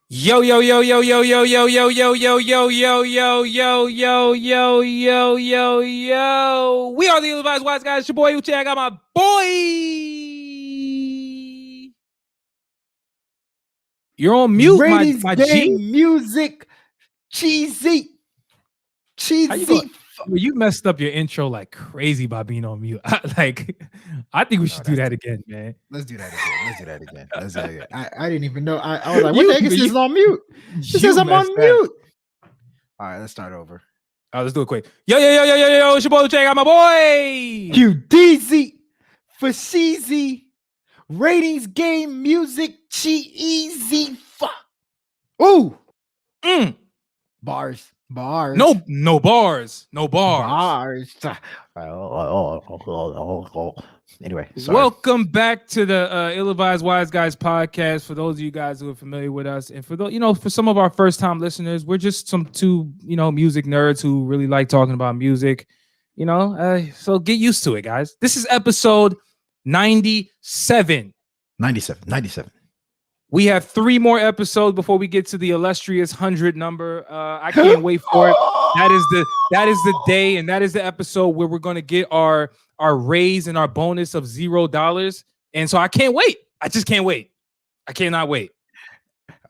Yo, yo, yo, yo, yo, yo, yo, yo, yo, yo, yo, yo, yo, yo, yo, yo, yo, yo, yo. We are the Ill-Advised Wise Guys. It's your boy Uche. I got my boy. You're on mute, Ratings my game G. music cheesy. How you doing? Well, you messed up your intro like crazy by being on mute. I think we should do that again, man. Let's do that again. I didn't even know. I was like, what the heck is this on mute? It says I'm on mute. All right, let's start over. All right, let's do it quick. Yo, yo, yo, yo, yo, yo, it's your boy Uche. I got my boy. QDZ for cheesy. Ratings game music cheesy. Fuck. Ooh. Bars. No bars. Anyway, sorry. Welcome back to the Ill-Advised Wise Guys podcast. For those of you guys who are familiar with us, and for for some of our first-time listeners, we're just two music nerds who really like talking about music. So get used to it, guys. This is episode 97. 97. We have 3 more episodes before we get to the illustrious 100 number. I can't wait for it. That is the day, and that is the episode where we're going to get our raise and our bonus of $0. And so I can't wait. I just can't wait. I cannot wait.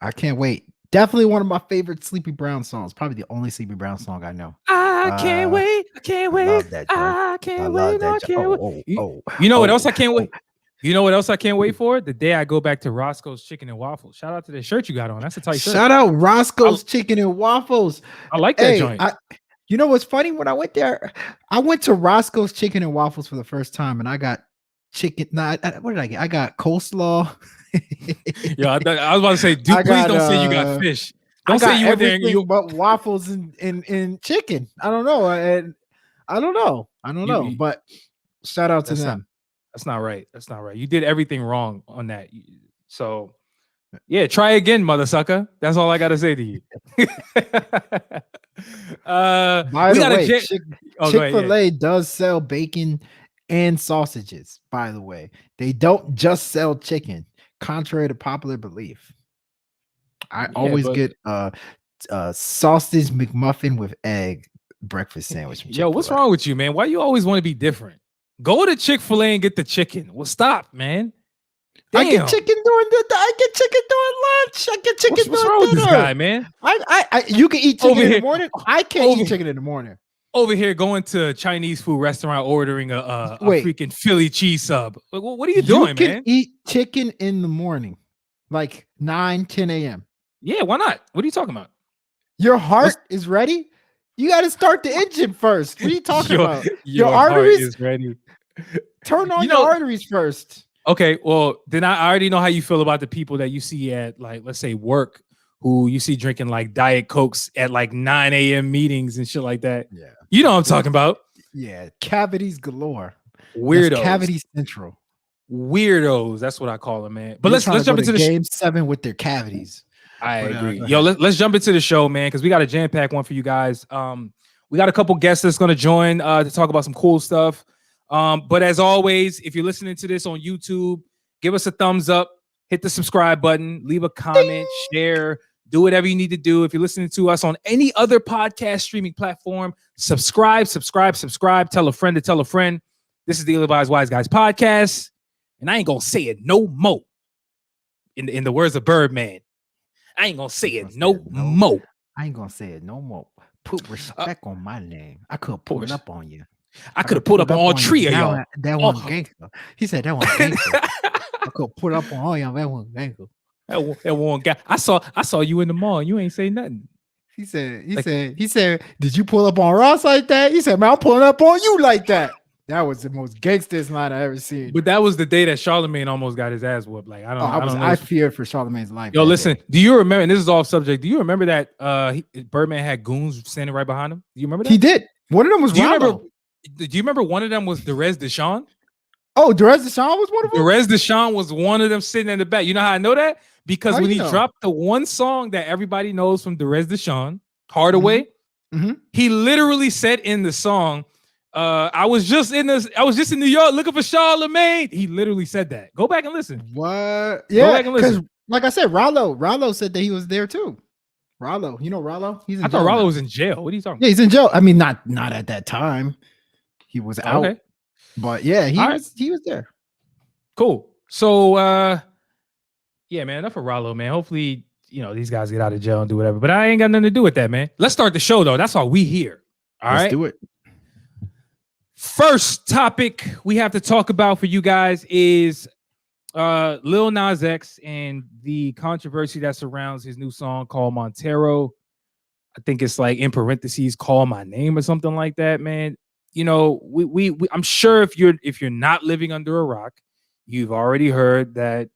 I can't wait. Definitely one of my favorite Sleepy Brown songs. Probably the only Sleepy Brown song I know. I can't wait. I can't wait. I can't wait. I can't wait. You know what else I can't wait? You know what else I can't wait for? The day I go back to Roscoe's Chicken and Waffles. Shout out to the shirt you got on. That's a tight shirt. Shout out Roscoe's Chicken and Waffles. I like that joint. You know what's funny? When I went there, I went to Roscoe's Chicken and Waffles for the first time, and I got chicken. What did I get? I got coleslaw. Yo, I was about to say, please don't say you got fish. Don't say you were there. But waffles and chicken. I don't know. But shout out to them. That's not right. You did everything wrong on that. So, yeah, try again, mother sucker. That's all I got to say to you. By the way, Chick-fil-A does sell bacon and sausages, by the way. They don't just sell chicken, contrary to popular belief. I always get sausage McMuffin with egg breakfast sandwich. Yo, what's wrong with you, man? Why you always want to be different? Go to Chick-fil-A and get the chicken. Well, stop, man. Damn. I get chicken during lunch. I get chicken during dinner. What's wrong with this guy, man? You can eat chicken in the morning. I can't eat chicken in the morning. Over here going to a Chinese food restaurant ordering a freaking Philly cheese sub. What are you doing, man? You can eat chicken in the morning, like 9, 10 a.m. Yeah, why not? What are you talking about? Your heart is ready. You got to start the engine first. What are you talking about? Your arteries is ready. Turn on your arteries first. Okay, well, then I already know how you feel about the people that you see at, like, let's say work, who you see drinking like Diet Cokes at like 9 a.m. meetings and shit like that. Yeah. You know what I'm talking about. Yeah, cavities galore. Weirdos. That's cavity central. Weirdos. That's what I call them, man. But let's jump into the game 7 with their cavities. I agree. Yo, let's jump into the show, man, because we got a jam-packed one for you guys. We got a couple guests that's going to join to talk about some cool stuff. But as always, if you're listening to this on YouTube, give us a thumbs up, hit the subscribe button, leave a comment, share, do whatever you need to do. If you're listening to us on any other podcast streaming platform, subscribe, tell a friend to tell a friend. This is the Ill-Advised Wise Guys podcast, and I ain't gonna say it no more. In the words of Birdman, I ain't gonna say it no more. I ain't gonna say it no more. Put respect on my name. I could pull it up on you. I could have put up on all 3 of y'all. That one gangster. He said that one gangster. I could put up on all y'all. That one gangster. That one guy. I saw you in the mall. You ain't say nothing. He said, did you pull up on Ross like that? He said, man, I'm pulling up on you like that. That was the most gangsterest line I ever seen. But that was the day that Charlemagne almost got his ass whooped. Like, I feared for Charlemagne's life. Yo, listen, do you remember, and this is off subject, do you remember that Birdman had goons standing right behind him? Do you remember that? He did. One of them was Rollo. Do you remember one of them was Derez Deshawn? Oh, Derez Deshawn was one of them? Derez Deshawn was one of them sitting in the back. You know how I know that? Because when he dropped the one song that everybody knows from Derez Deshawn, Hardaway, he literally said in the song, I was just in New York looking for Charlemagne. He literally said that. Go back and listen. What? Yeah, because Like I said, Rollo said that he was there too. Rollo, you know Rollo? He's in I thought Rollo was in jail. What are you talking about? Yeah, he's in jail. I mean, not at that time. He was out. Okay. But yeah, he was there. Cool. So yeah, man, enough of Rollo, man. Hopefully, these guys get out of jail and do whatever. But I ain't got nothing to do with that, man. Let's start the show though. That's all we here. All right. Let's do it. First topic we have to talk about for you guys is Lil Nas X and the controversy that surrounds his new song called Montero. I think it's like in parentheses, call my name or something like that, man. We I'm sure if you're not living under a rock, you've already heard that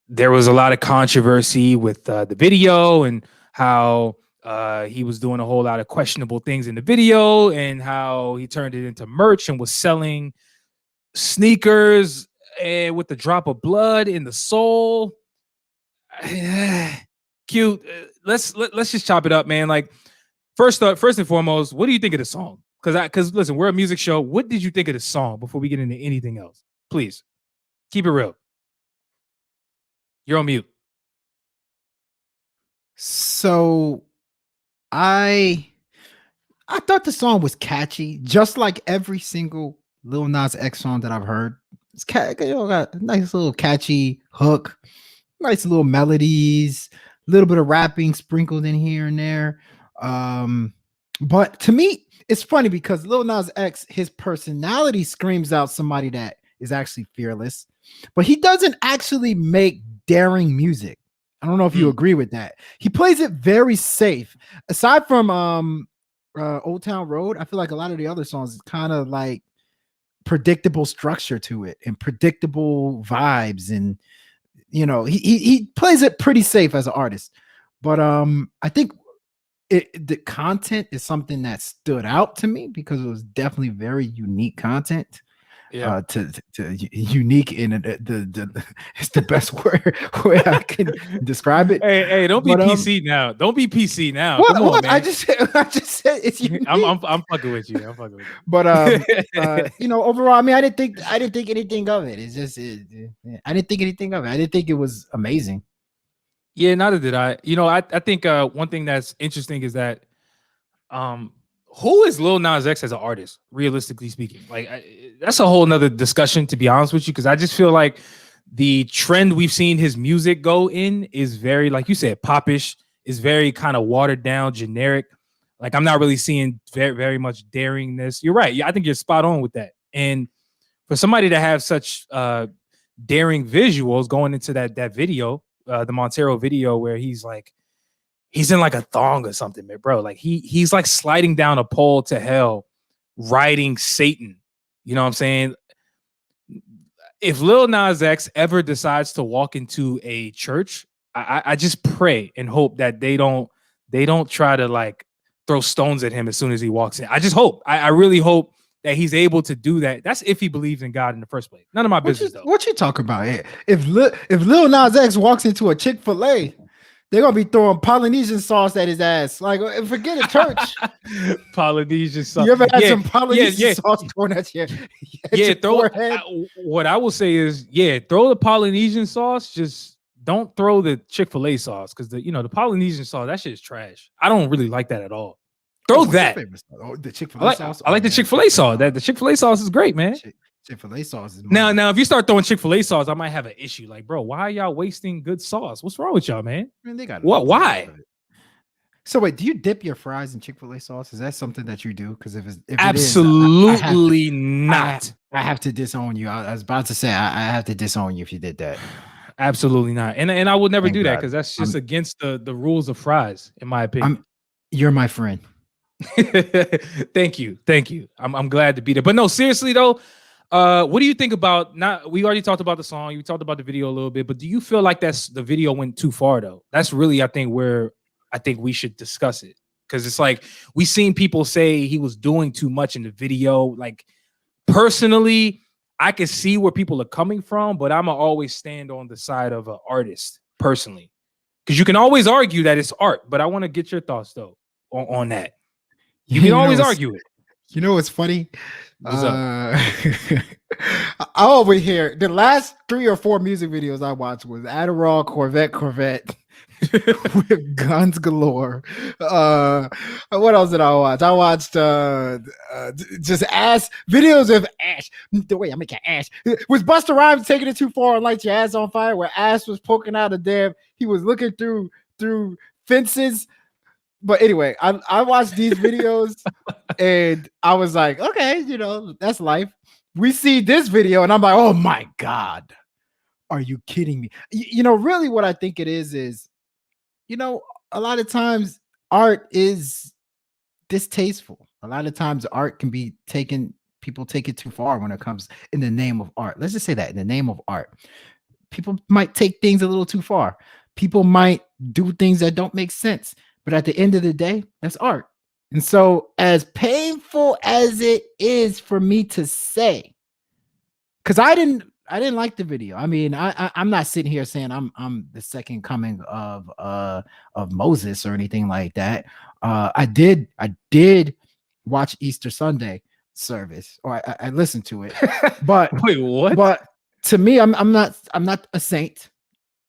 there was a lot of controversy with the video and how he was doing a whole lot of questionable things in the video and how he turned it into merch and was selling sneakers with the drop of blood in the sole. Cute. Let's just chop it up, man. Like first and foremost, what do you think of the song? Because listen, we're a music show. What did you think of the song before we get into anything else? Please keep it real. You're on mute. So I thought the song was catchy, just like every single Lil Nas X song that I've heard. It's got a nice little catchy hook, nice little melodies, a little bit of rapping sprinkled in here and there. But to me, it's funny because Lil Nas X, his personality screams out somebody that is actually fearless, but he doesn't actually make daring music. I don't know if you agree with that. He plays it very safe. Aside from Old Town Road, I feel like a lot of the other songs is kind of like predictable structure to it and predictable vibes, and he plays it pretty safe as an artist. But I think the content is something that stood out to me because it was definitely very unique content. Yeah, to unique in the it's the best way I can describe it. Hey, don't be PC now. Don't be PC now. What? Come on, man. I just said it's unique. I'm fucking with you. But overall, I mean, I didn't think anything of it. It's just I didn't think anything of it. I didn't think it was amazing. Yeah, neither did I. I think one thing that's interesting is that who is Lil Nas X as an artist, realistically speaking? Like, that's a whole nother discussion, to be honest with you, because I just feel like the trend we've seen his music go in is very, like you said, popish, is very kind of watered down, generic. Like, I'm not really seeing very, very much daringness. You're right. Yeah, I think you're spot on with that. And for somebody to have such daring visuals going into that video, the Montero video, where he's in like a thong or something, man, bro. Like he's like sliding down a pole to hell, riding Satan. You know what I'm saying? If Lil Nas X ever decides to walk into a church, I just pray and hope that they don't try to like throw stones at him as soon as he walks in. I just hope. I really hope that he's able to do that. That's if he believes in God in the first place. None of my business, though. What you talking about? If Lil Nas X walks into a Chick-fil-A, they're gonna be throwing Polynesian sauce at his ass. Like, forget it, church. Polynesian sauce. You ever had some Polynesian sauce thrown at you? What I will say is, throw the Polynesian sauce. Just don't throw the Chick-fil-A sauce, because the Polynesian sauce, that shit is trash. I don't really like that at all. Throw that. The Chick-fil-A sauce. I like the Chick-fil-A sauce. The Chick-fil-A sauce is great, man. Chick-fil-A sauce is now if you start throwing Chick-fil-A sauce, I might have an issue. Like, bro, why are y'all wasting good sauce? What's wrong with y'all, man? I mean, they got what? Why? So wait, do you dip your fries in Chick-fil-A sauce? Is that something that you do? Because if absolutely not. I have to disown you. I was about to say I have to disown you if you did that. Absolutely not. And I would never do that, because that's just against the rules of fries, in my opinion. You're my friend. Thank you. I'm glad to be there. But no, seriously though, what do you think about we already talked about the song, you talked about the video a little bit, but do you feel like the video went too far though? That's really, I think, where I think we should discuss it. Because it's like, we seen people say he was doing too much in the video. Like, personally, I can see where people are coming from, but I'm always stand on the side of an artist personally. Because you can always argue that it's art, but I want to get your thoughts though on that. You can always argue it. You know what's funny? What's up? I over here, the last 3 or 4 music videos I watched was Adderall, Corvette with guns galore. What else did I watch? I watched just ass videos of Ash. The way I make an Ash was Busta Rhymes taking it too far and light your ass on fire, where Ash was poking out a damn. He was looking through fences. But anyway, I watched these videos and I was like, okay, you know, that's life. We see this video and I'm like, oh my God, are you kidding me? You know, really what I think it is, you know, a lot of times art is distasteful. A lot of times art can be people take it too far when it comes in the name of art. Let's just say that in the name of art, people might take things a little too far. People might do things that don't make sense. But at the end of the day, that's art. And so as painful as it is for me to say, because I didn't like the video. I mean, I'm not sitting here saying I'm the second coming of Moses or anything like that. I did watch Easter Sunday service, or I listened to it. But wait, what? But to me, I'm not a saint.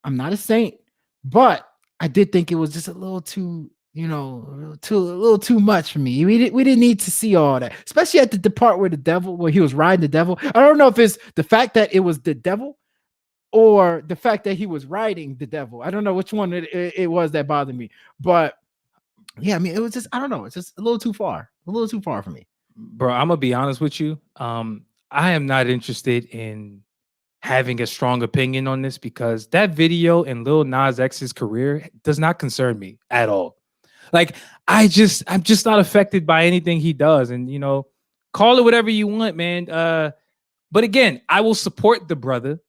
I'm not a saint, but I did think it was just a little too, you know, a little too much for me. We didn't need to see all that, especially at the part where he was riding the devil. I don't know if it's the fact that it was the devil or the fact that he was riding the devil. I don't know which one it was that bothered me. But yeah, I mean, it was just, I don't know. It's just a little too far for me. Bro, I'm gonna be honest with you. I am not interested in having a strong opinion on this because that video in Lil Nas X's career does not concern me at all. Like, I'm just not affected by anything he does. And, you know, call it whatever you want, man. But again, I will support the brother.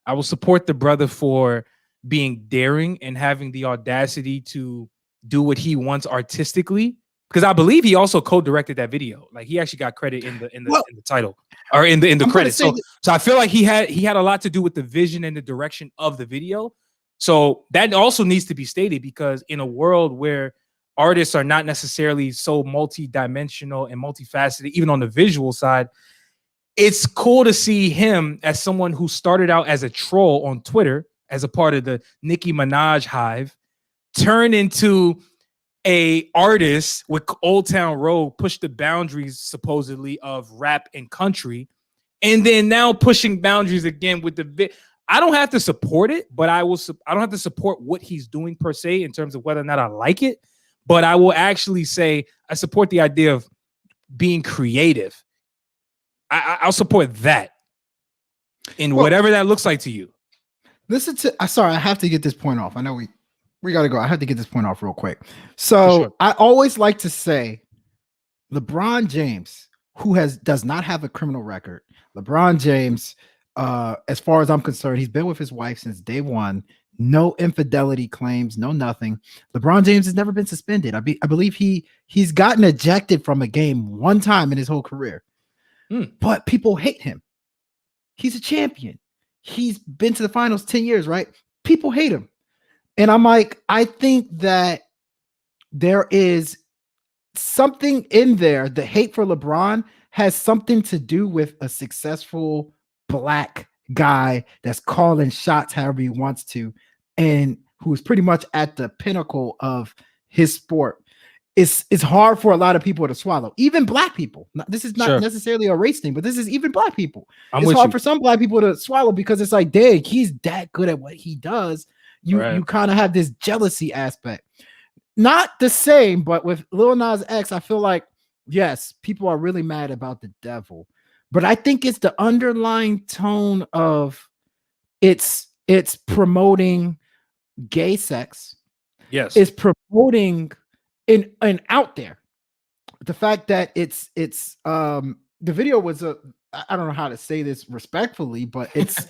I will support the brother for being daring and having the audacity to do what he wants artistically. Because I believe he also co-directed that video. Like, he actually got credit in the title or in the credits. So I feel like he had a lot to do with the vision and the direction of the video. So that also needs to be stated, because in a world where artists are not necessarily so multi-dimensional and multifaceted, even on the visual side, it's cool to see him as someone who started out as a troll on Twitter as a part of the Nicki Minaj hive, turn into a artist with Old Town Road, push the boundaries supposedly of rap and country, and then now pushing boundaries again with I don't have to support it, but I don't have to support what he's doing per se in terms of whether or not I like it, but I will actually say I support the idea of being creative. I'll support that in whatever that looks like to you. Listen to, sorry, I have to get this point off. I know we got to go. I have to get this point off real quick. So sure. I always like to say LeBron James, who does not have a criminal record. LeBron James, as far as I'm concerned, he's been with his wife since day one. No infidelity claims, no nothing. LeBron James has never been suspended. I believe he's gotten ejected from a game one time in his whole career. But people hate him. He's a champion. He's been to the finals 10 years, right? People hate him. And I'm like, I think that there is something in there. The hate for LeBron has something to do with a successful black guy that's calling shots however he wants to, and who's pretty much at the pinnacle of his sport. It's hard for a lot of people to swallow, even black people. This is not necessarily a race thing, but this is even black people. It's hard for some black people to swallow because it's like, dang, he's that good at what he does. You kind of have this jealousy aspect. Not the same, but with Lil Nas X, I feel like, yes, people are really mad about the devil, but I think it's the underlying tone of it's promoting gay sex. Yes, it's promoting and out there. The fact that it's the video was I don't know how to say this respectfully, but it's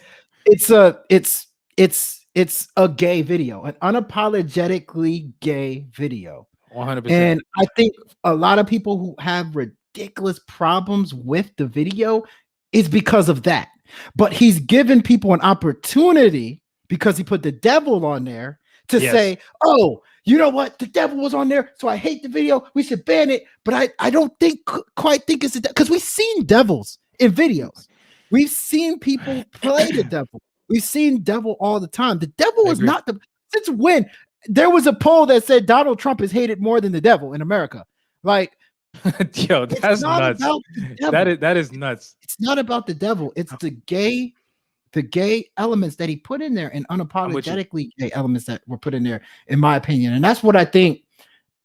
a gay video, an unapologetically gay video. 100%. And I think a lot of people who have ridiculous problems with the video is because of that. But he's given people an opportunity, because he put the devil on there, to say, oh, you know what? The devil was on there, so I hate the video. We should ban it. But I don't quite think it's because we've seen devils in videos. We've seen people play the devil. We've seen devil all the time. The devil is not since when? There was a poll that said Donald Trump is hated more than the devil in America. Like, yo, that's nuts. That is nuts. It's not about the devil. It's the gay elements that he put in there, and unapologetically gay elements that were put in there, in my opinion. And that's what I think.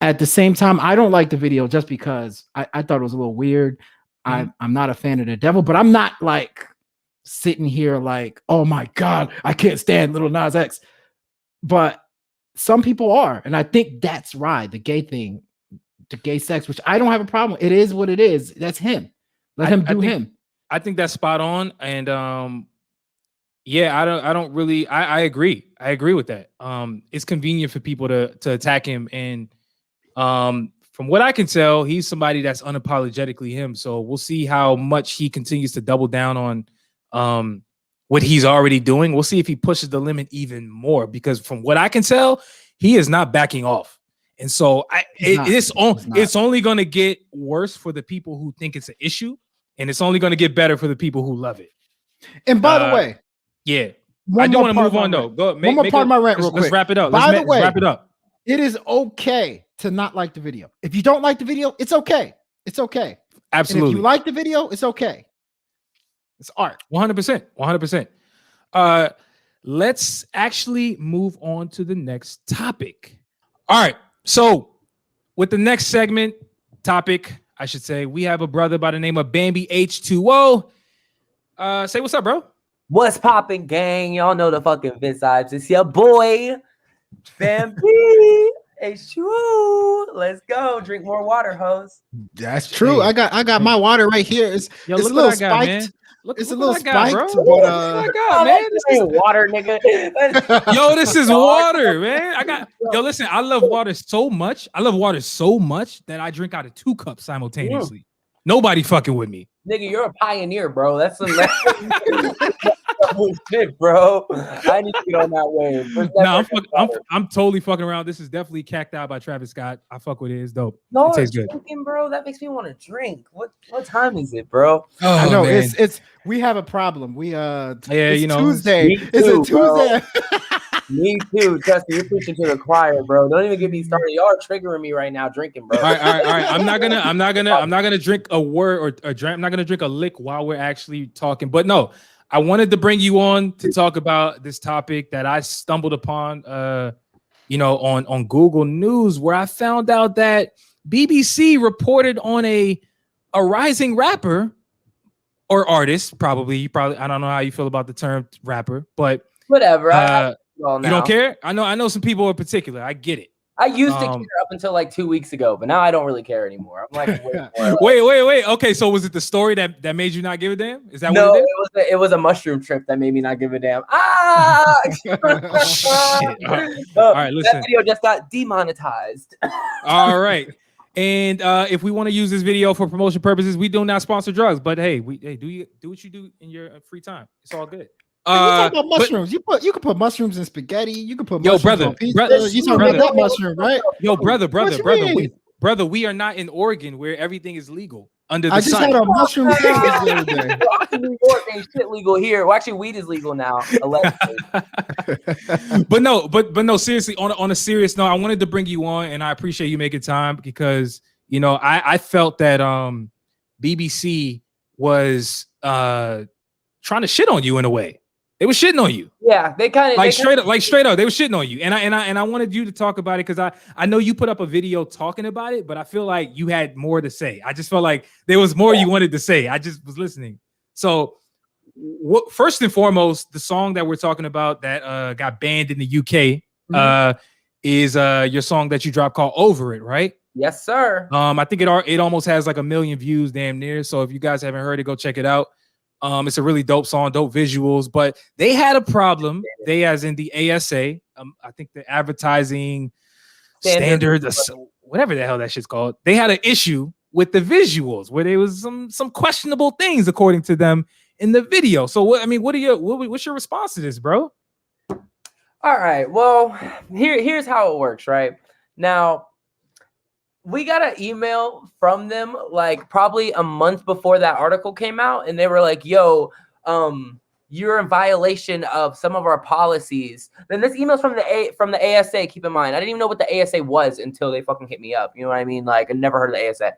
At the same time, I don't like the video just because I thought it was a little weird. I'm not a fan of the devil, but I'm not like sitting here like, oh my God, I can't stand Lil Nas X. But some people are, and I think that's right. The gay thing, the gay sex, which I don't have a problem. It is what it is. That's him. Let him do him. I think that's spot on. And yeah, I don't really I agree. I agree with that. It's convenient for people to attack him. And from what I can tell, he's somebody that's unapologetically him. So we'll see how much he continues to double down on what he's already doing. We'll see if he pushes the limit even more, because from what I can tell, he is not backing off. And so it's only going to get worse for the people who think it's an issue, and it's only going to get better for the people who love it. And by the way, yeah, I do want to move on though. Go one more part of my rant real quick. Let's wrap it up. By the way, wrap it up. It is okay to not like the video. If you don't like the video, it's okay. It's okay. Absolutely. And if you like the video, it's okay. It's art. 100%. 100%. Let's actually move on to the next topic. All right. So with the next topic, I should say, we have a brother by the name of Bamby H2O. Say what's up, bro. What's popping, gang? Y'all know the fucking vibes. It's your boy, Bamby H2O. Let's go. Drink more water, hoes. That's true. Hey. I got my water right here. It's a little spiked. It's a little spiked. What I got, man? This is water, nigga. Yo, this is water, man. Listen, I love water so much. That I drink out of 2 cups simultaneously. Nobody fucking with me. Nigga, you're a pioneer, bro. That's some shit, bro. I need to get on that wave. I'm totally fucking around. This is definitely Cacti by Travis Scott. I fuck with it. It's dope. No, it tastes good, bro. That makes me want to drink. What time is it, bro? Oh, I know, man. It's we have a problem. Tuesday. It's a Tuesday. Me too. Trust me, you're preaching to the choir, bro. Don't even get me started. Y'all are triggering me right now, drinking, bro. All right. I'm not gonna drink a word or drink. I'm not gonna drink a lick while we're actually talking. But no, I wanted to bring you on to talk about this topic that I stumbled upon, on Google News, where I found out that BBC reported on a rising rapper or artist, probably. I don't know how you feel about the term rapper, but whatever. You don't care? I know some people in particular. I get it. I used to care up until like 2 weeks ago, but now I don't really care anymore. I'm like, wait. Okay, so was it the story that made you not give a damn? Is that no, what it is? It was a mushroom trip that made me not give a damn. Shit. All right, listen. That video just got demonetized. All right. And if we want to use this video for promotion purposes, we do not sponsor drugs. But hey, do what you do in your free time. It's all good. You talk about mushrooms. You can put mushrooms in spaghetti. You can put mushrooms on pizza. You talking about that mushroom, right? Yo, brother. We are not in Oregon where everything is legal under the I just sun. had a mushroom sandwich the other day. New York ain't shit legal here. Well, actually, weed is legal now. but no. Seriously, on a serious note, I wanted to bring you on, and I appreciate you making time because I felt that BBC was trying to shit on you in a way. They were shitting on you. Yeah, they kind of straight up. They were shitting on you, and I wanted you to talk about it because I know you put up a video talking about it, but I feel like you had more to say. I just felt like there was more you wanted to say. I just was listening. So, first and foremost, the song that we're talking about that got banned in the UK is your song that you dropped called "Over It," right? Yes, sir. I think it almost has like 1 million views, damn near. So if you guys haven't heard it, go check it out. It's a really dope song, dope visuals, but they had a problem. They, as in the ASA, I think the advertising standard, whatever the hell that shit's called. They had an issue with the visuals where there was some questionable things according to them in the video. So what's your response to this, bro? All right. Well, here's how it works, right? Now, we got an email from them like probably a month before that article came out, and they were like, yo, you're in violation of some of our policies. Then this email's from the ASA. Keep in mind, I didn't even know what the ASA was until they fucking hit me up. You know what I mean? Like, I never heard of the ASA.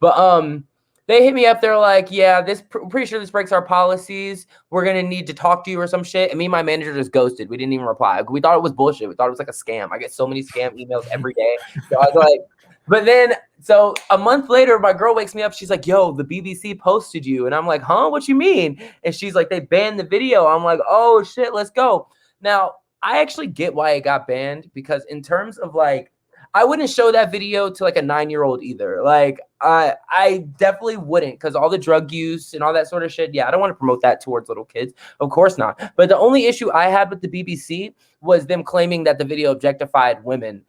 But they hit me up. They're like, yeah, pretty sure this breaks our policies. We're gonna need to talk to you or some shit. And me and my manager just ghosted. We didn't even reply. We thought it was bullshit. We thought it was like a scam. I get so many scam emails every day. So I was like, but then so a month later, my girl wakes me up. She's like, yo, the BBC posted you. And I'm like, huh? What you mean? And she's like, they banned the video. I'm like, oh shit, let's go. Now, I actually get why it got banned, because in terms of like, I wouldn't show that video to like a 9-year-old either. Like, I definitely wouldn't, because all the drug use and all that sort of shit. Yeah, I don't want to promote that towards little kids. Of course not. But the only issue I had with the BBC was them claiming that the video objectified women,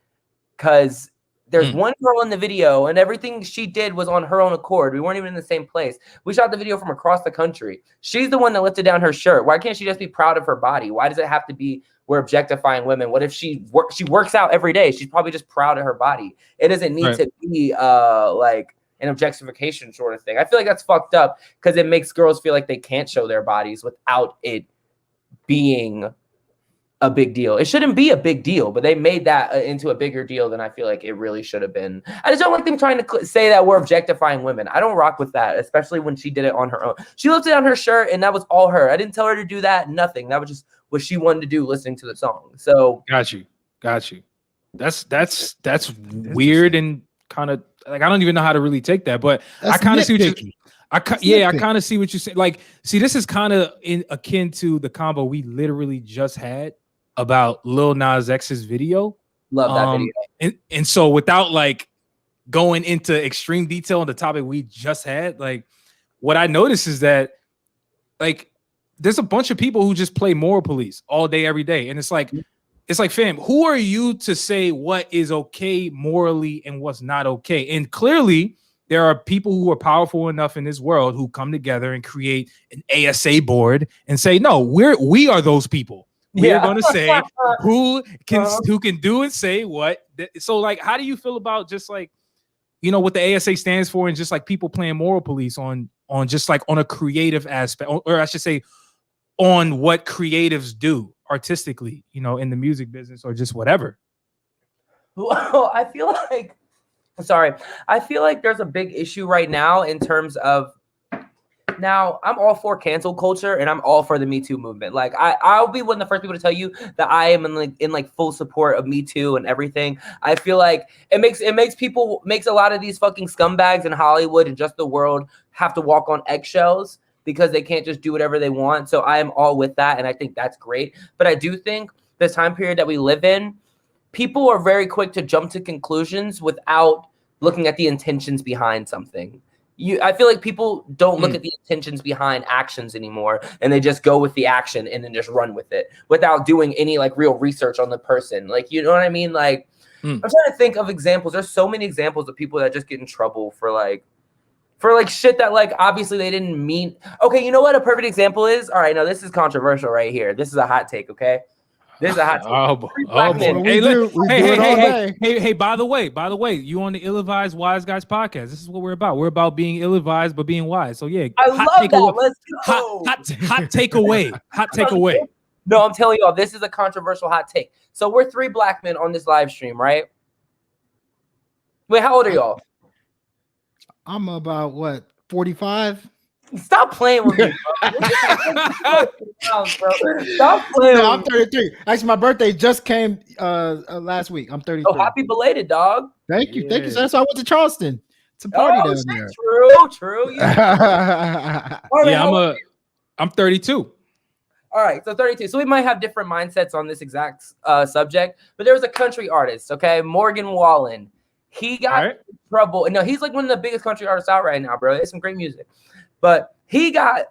because there's one girl in the video and everything she did was on her own accord. We weren't even in the same place. We shot the video from across the country. She's the one that lifted down her shirt. Why can't she just be proud of her body? Why does it have to be we're objectifying women? What if she works out every day? She's probably just proud of her body. It doesn't need to be like an objectification sort of thing. I feel like that's fucked up, because it makes girls feel like they can't show their bodies without it being a big deal. It shouldn't be a big deal, but they made that into a bigger deal than I feel like it really should have been. I just don't like them trying to say that we're objectifying women. I don't rock with that, especially when she did it on her own. She lifted down her shirt and that was all her. I didn't tell her to do that. Nothing. That was just what she wanted to do listening to the song. So got you. That's weird, and kind of like, I don't even know how to really take that, but I kind of see what you I kind of see what you're saying. Like, see, this is kind of akin to the combo we literally just had about Lil Nas X's video. Love that video. And so without like going into extreme detail on the topic we just had, like, what I noticed is that like there's a bunch of people who just play moral police all day, every day. And it's like, fam, who are you to say what is okay morally and what's not okay? And clearly there are people who are powerful enough in this world who come together and create an ASA board and say, no, we are those people. We're going to say who can do and say what. So like, how do you feel about just like, you know, what the ASA stands for, and just like people playing moral police on just like on a creative aspect, or I should say on what creatives do artistically, you know, in the music business or just whatever? Well, I feel like there's a big issue right now in terms of, now I'm all for cancel culture and I'm all for the Me Too movement. Like I'll be one of the first people to tell you that I am in full support of Me Too and everything. I feel like it makes a lot of these fucking scumbags in Hollywood and just the world have to walk on eggshells because they can't just do whatever they want. So I am all with that, and I think that's great. But I do think this time period that we live in, people are very quick to jump to conclusions without looking at the intentions behind something. I feel like people don't look at the intentions behind actions anymore, and they just go with the action and then just run with it without doing any like real research on the person. Like, you know what I mean? Like, I'm trying to think of examples. There's so many examples of people that just get in trouble for shit that like obviously they didn't mean. Okay, you know what a perfect example is? All right, no, this is controversial right here. This is a hot take, okay? This is a hot take. Hey, by the way, you on the Ill-Advised Wise Guys podcast. This is what we're about. We're about being ill-advised but being wise. So yeah, I love that. Let's go. Hot takeaway. Hot takeaway. No, I'm telling y'all, this is a controversial hot take. So we're 3 black men on this live stream, right? Wait, how old are y'all? I'm about 45. Stop playing with me, bro. Stop playing. No, I'm 33. Actually, my birthday just came last week. I'm 33. Oh, happy belated, dog. Thank you. Thank you, sir. So I went to Charleston. It's a party down there. True. Yeah, I'm 32. All right, so 32. So we might have different mindsets on this exact subject, but there was a country artist, okay, Morgan Wallen. He got in trouble. No, he's like one of the biggest country artists out right now, bro. It's some great music. But he got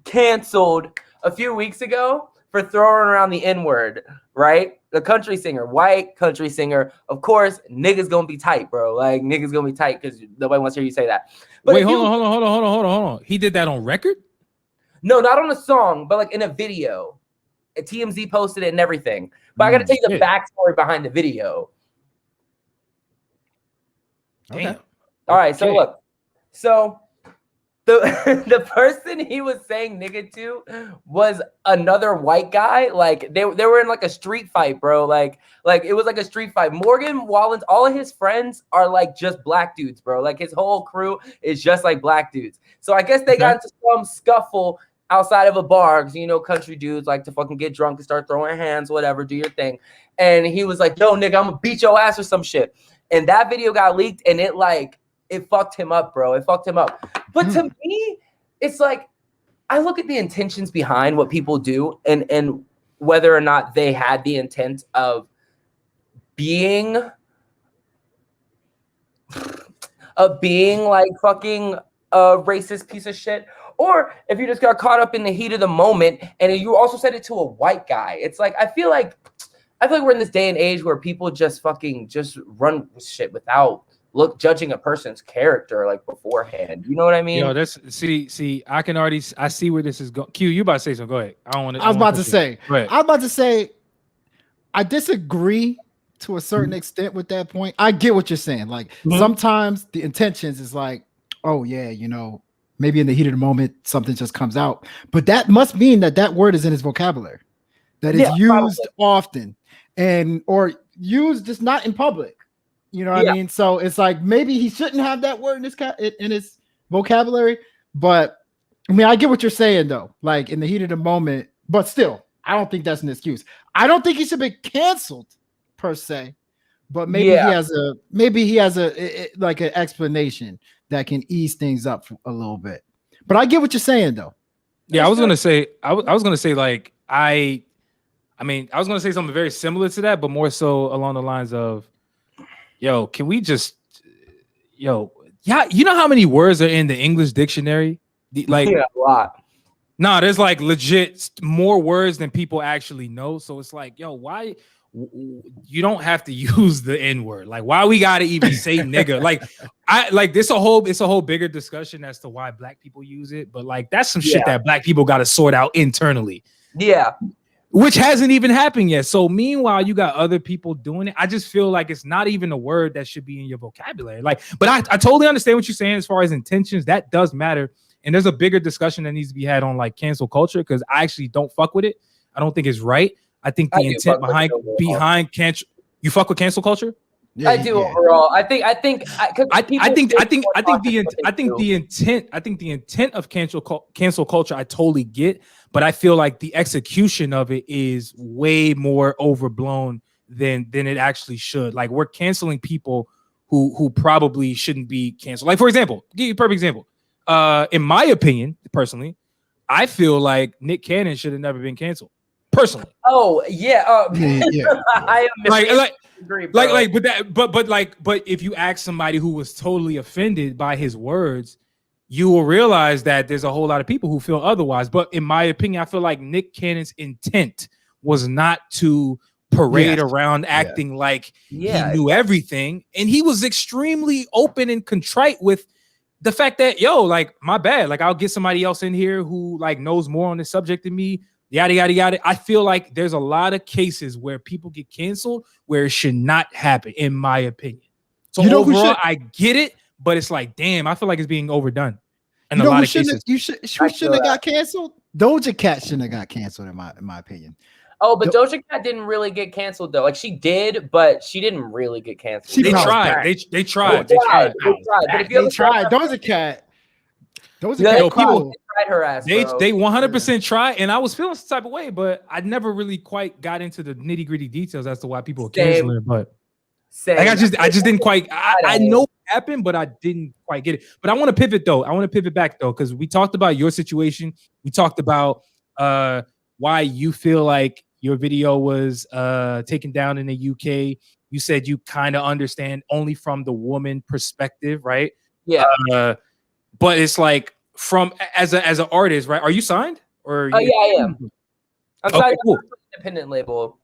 canceled a few weeks ago for throwing around the N-word, right? The country singer, white country singer. Of course, niggas gonna be tight, bro. Like, niggas gonna be tight because nobody wants to hear you say that. But wait, hold on. He did that on record? No, not on a song, but like in a video. TMZ posted it and everything. But I got to tell you the backstory behind the video. Damn. All right, so look. So the person he was saying nigga to was another white guy. Like they were in like a street fight, bro. Like it was like a street fight. Morgan Wallen's, all of his friends are like just black dudes, bro. Like his whole crew is just like black dudes. So I guess they got into some scuffle outside of a bar, because you know country dudes like to fucking get drunk and start throwing hands, whatever, do your thing. And he was like, yo, nigga, I'm gonna beat your ass or some shit. And that video got leaked, and it fucked him up, bro. It fucked him up. But to me, it's like, I look at the intentions behind what people do and whether or not they had the intent of being like fucking a racist piece of shit, or if you just got caught up in the heat of the moment and you also said it to a white guy. It's like, I feel like we're in this day and age where people just fucking just run shit without judging a person's character like beforehand. You know what I mean? Yo, that's see. I see where this is going. Q, you about to say something? Go ahead. I was about to say. I disagree to a certain extent with that point. I get what you're saying. Like sometimes the intentions is like, oh yeah, you know, maybe in the heat of the moment something just comes out, but that must mean that word is in his vocabulary, that is used often, or used just not in public. You know what I mean? So it's like maybe he shouldn't have that word in his vocabulary. But I mean, I get what you're saying though. Like in the heat of the moment, but still, I don't think that's an excuse. I don't think he should be canceled per se. But maybe he has a like an explanation that can ease things up a little bit. But I get what you're saying though. Yeah, I was gonna say like I was gonna say something very similar to that, but more so along the lines of, yo, can we just, you know how many words are in the English dictionary? Like a lot. Nah, there's like legit more words than people actually know. So it's like, yo, why you don't have to use the N-word? Like, why we gotta even say nigga? It's a whole bigger discussion as to why black people use it, but like that's some shit that black people gotta sort out internally. Yeah. Which hasn't even happened yet. So meanwhile, you got other people doing it. I just feel like it's not even a word that should be in your vocabulary. Like, but I totally understand what you're saying as far as intentions. That does matter. And there's a bigger discussion that needs to be had on like cancel culture, because I actually don't fuck with it. I don't think it's right. I think the intent behind cancel. You fuck with cancel culture? Yeah, I do overall. I think the intent of cancel culture I totally get, but I feel like the execution of it is way more overblown than it actually should. Like, we're canceling people who probably shouldn't be canceled. Like, for example, give you a perfect example. In my opinion, personally, I feel like Nick Cannon should have never been canceled. Personally. Oh yeah. I am agree, but if you ask somebody who was totally offended by his words, you will realize that there's a whole lot of people who feel otherwise. But in my opinion, I feel like Nick Cannon's intent was not to parade around acting like he knew everything, and he was extremely open and contrite with the fact that, yo, like, my bad, like, I'll get somebody else in here who like knows more on this subject than me. Yada, yada, yada. I feel like there's a lot of cases where people get canceled where it should not happen, in my opinion. So overall, I get it, but it's like, damn, I feel like it's being overdone in a lot of cases. We shouldn't have got canceled. Doja Cat shouldn't have got canceled, in my opinion. Oh, but Doja Cat didn't really get canceled though. Like, she did, but she didn't really get canceled. They tried. They tried. Doja Cat. People tried her ass. They 100% tried, and I was feeling some type of way, but I never really quite got into the nitty gritty details as to why people were canceling it. But like, I just didn't quite. I know what happened, but I didn't quite get it. But I want to pivot though. I want to pivot back though, because we talked about your situation. We talked about why you feel like your video was taken down in the UK. You said you kind of understand only from the woman perspective, right? Yeah. But it's like, from as an artist, right? Are you signed? Or yeah, I am. I'm signed to an independent label.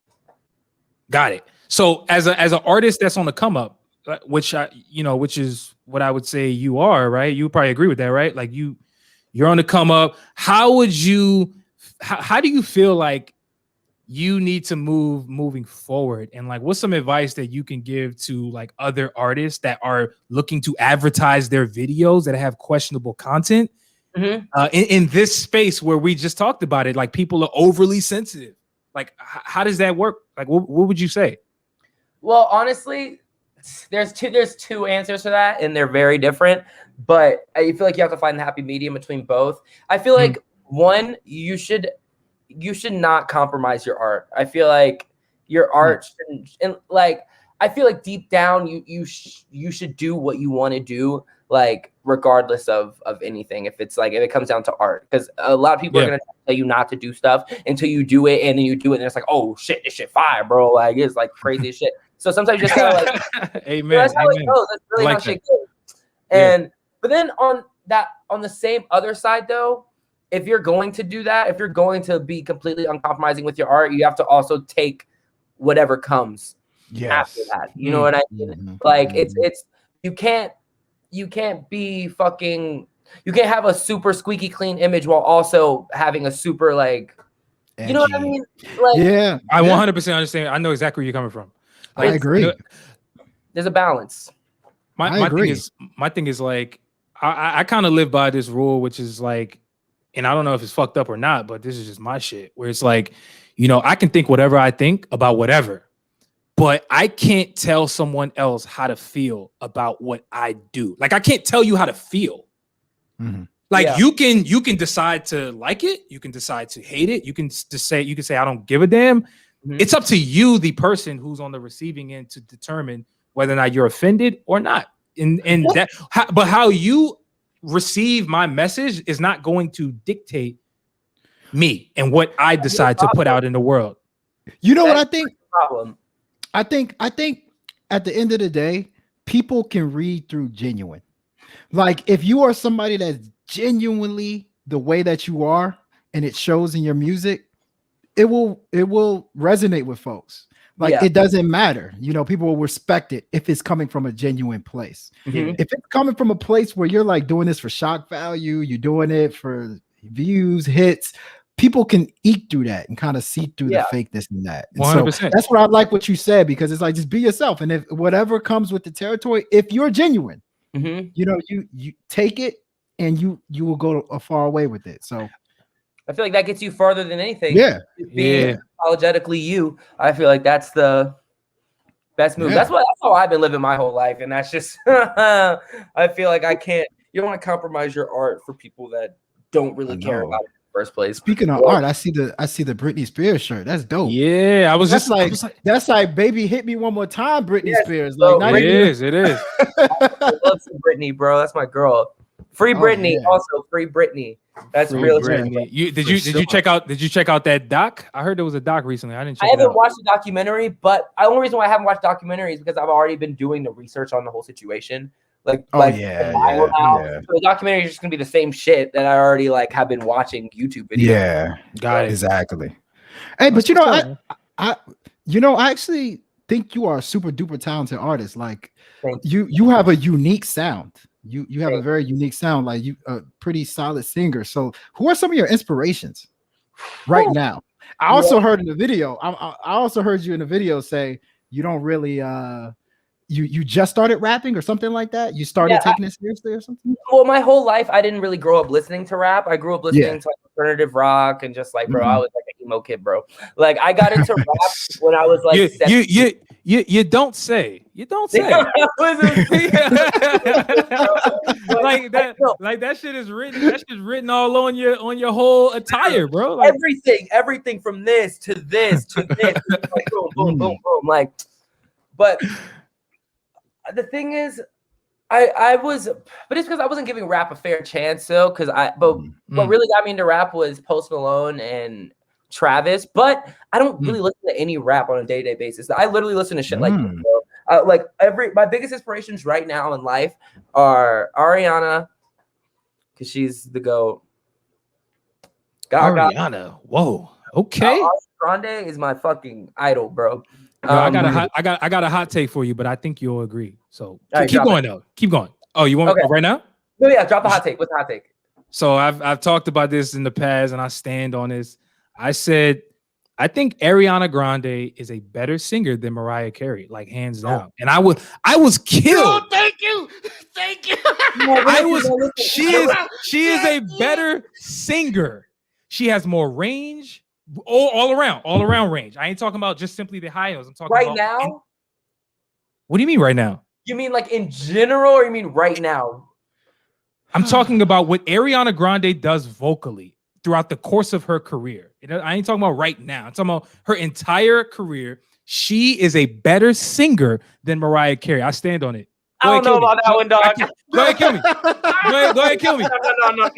Got it. So as an artist that's on the come up, which is what I would say you are, right? You probably agree with that, right? Like, you're on the come up. How do you feel like you need to moving forward? And like, what's some advice that you can give to like other artists that are looking to advertise their videos that have questionable content in this space where we just talked about it? Like, people are overly sensitive. Like, how does that work? Like, what would you say? Well, honestly, there's two answers to that, and they're very different. But I feel like you have to find the happy medium between both. I feel like one, you should not compromise your art. I feel like your art shouldn't, and like I feel like deep down you should do what you want to do, like regardless of anything. If it comes down to art, because a lot of people are gonna tell you not to do stuff until you do it, and then you do it, and it's like, oh shit, this shit fire, bro. Like it's like crazy as shit. So sometimes you just gotta like, amen. That's how it goes. That's really how shit goes. And but then on the same other side though, if you're going to do that, if you're going to be completely uncompromising with your art, you have to also take whatever comes after that. You know what I mean? Like it's you can't be fucking, you can't have a super squeaky clean image while also having a super like, you know what I mean? Like, I 100% understand. I know exactly where you're coming from. Like, I agree. There's a balance. My thing is like, I kind of live by this rule, which is like, and I don't know if it's fucked up or not, but this is just my shit, where it's like, you know, I can think whatever I think about whatever, but I can't tell someone else how to feel about what I do. Like, I can't tell you how to feel. Like, you can decide to like it, you can decide to hate it, you can say I don't give a damn. It's up to you, the person who's on the receiving end, to determine whether or not you're offended or not. But how you receive my message is not going to dictate me and what I decide to put out in the world. You know what I think? I think at the end of the day, people can read through genuine. Like, if you are somebody that's genuinely the way that you are, and it shows in your music, it will resonate with folks. Like, it doesn't matter. You know, people will respect it if it's coming from a genuine place. If it's coming from a place where you're like doing this for shock value, you're doing it for views, hits, people can eke through that and kind of see through the fakeness in that. And 100%. So that's what I like what you said, because it's like, just be yourself. And if whatever comes with the territory, if you're genuine, you know, you take it and you will go a far away with it. So I feel like that gets you farther than anything. Being apologetically you. I feel like that's the best move. That's how I've been living my whole life. And that's just, I feel like you don't want to compromise your art for people that don't really care about it in the first place. Speaking of art, I see the Britney Spears shirt. That's dope. Yeah, that's like baby hit me one more time, Britney Spears. Like, not it is. I love Britney, bro. That's my girl. Free Britney, also free Britney. That's real. Did you check out that doc? I heard there was a doc recently. I haven't watched the documentary, but the only reason why I haven't watched documentary is because I've already been doing the research on the whole situation. So the documentary is just gonna be the same shit that I already like have been watching YouTube videos. Yeah, got it. Exactly. Hey, but you know, I actually think you are a super duper talented artist. Like, you have a unique sound. You have a very unique sound. Like, you a pretty solid singer. So who are some of your inspirations right now? I also heard in the video, I also heard you in the video say you don't really you just started rapping or something like that. You started taking it seriously or something? Well, my whole life I didn't really grow up listening to rap. I grew up listening to like alternative rock and just like, bro, I was like an emo kid, bro. Like, I got into rap when I was like you don't say. You don't say. Like that shit is written. That shit's written all on your whole attire, bro. Like, everything from this to this to this. Like, boom, boom, boom, boom. Like, but the thing is, but it's because I wasn't giving rap a fair chance, though. What really got me into rap was Post Malone and Travis. But I don't really listen to any rap on a day-to-day basis. I literally listen to shit like this, bro. My biggest inspirations right now in life are Ariana, because she's the GOAT. Ariana, whoa, okay. Grande is my fucking idol, bro. I got a hot take for you, but I think you'll agree. So keep going though. Keep going. Oh, you want right now? No, yeah. Drop the hot take. What's the hot take? So I've talked about this in the past, and I stand on this. I said I think Ariana Grande is a better singer than Mariah Carey, like hands down. And I was killed. Oh, thank you. She is a better singer. She has more range, all around range. I ain't talking about just simply the high notes. I'm talking right about now. What do you mean right now? You mean like in general, or you mean right now? I'm talking about what Ariana Grande does vocally throughout the course of her career. I ain't talking about right now. I'm talking about her entire career. She is a better singer than Mariah Carey. I stand on it. I don't know about that one, dog. Go ahead, kill me. Go ahead, kill me. No.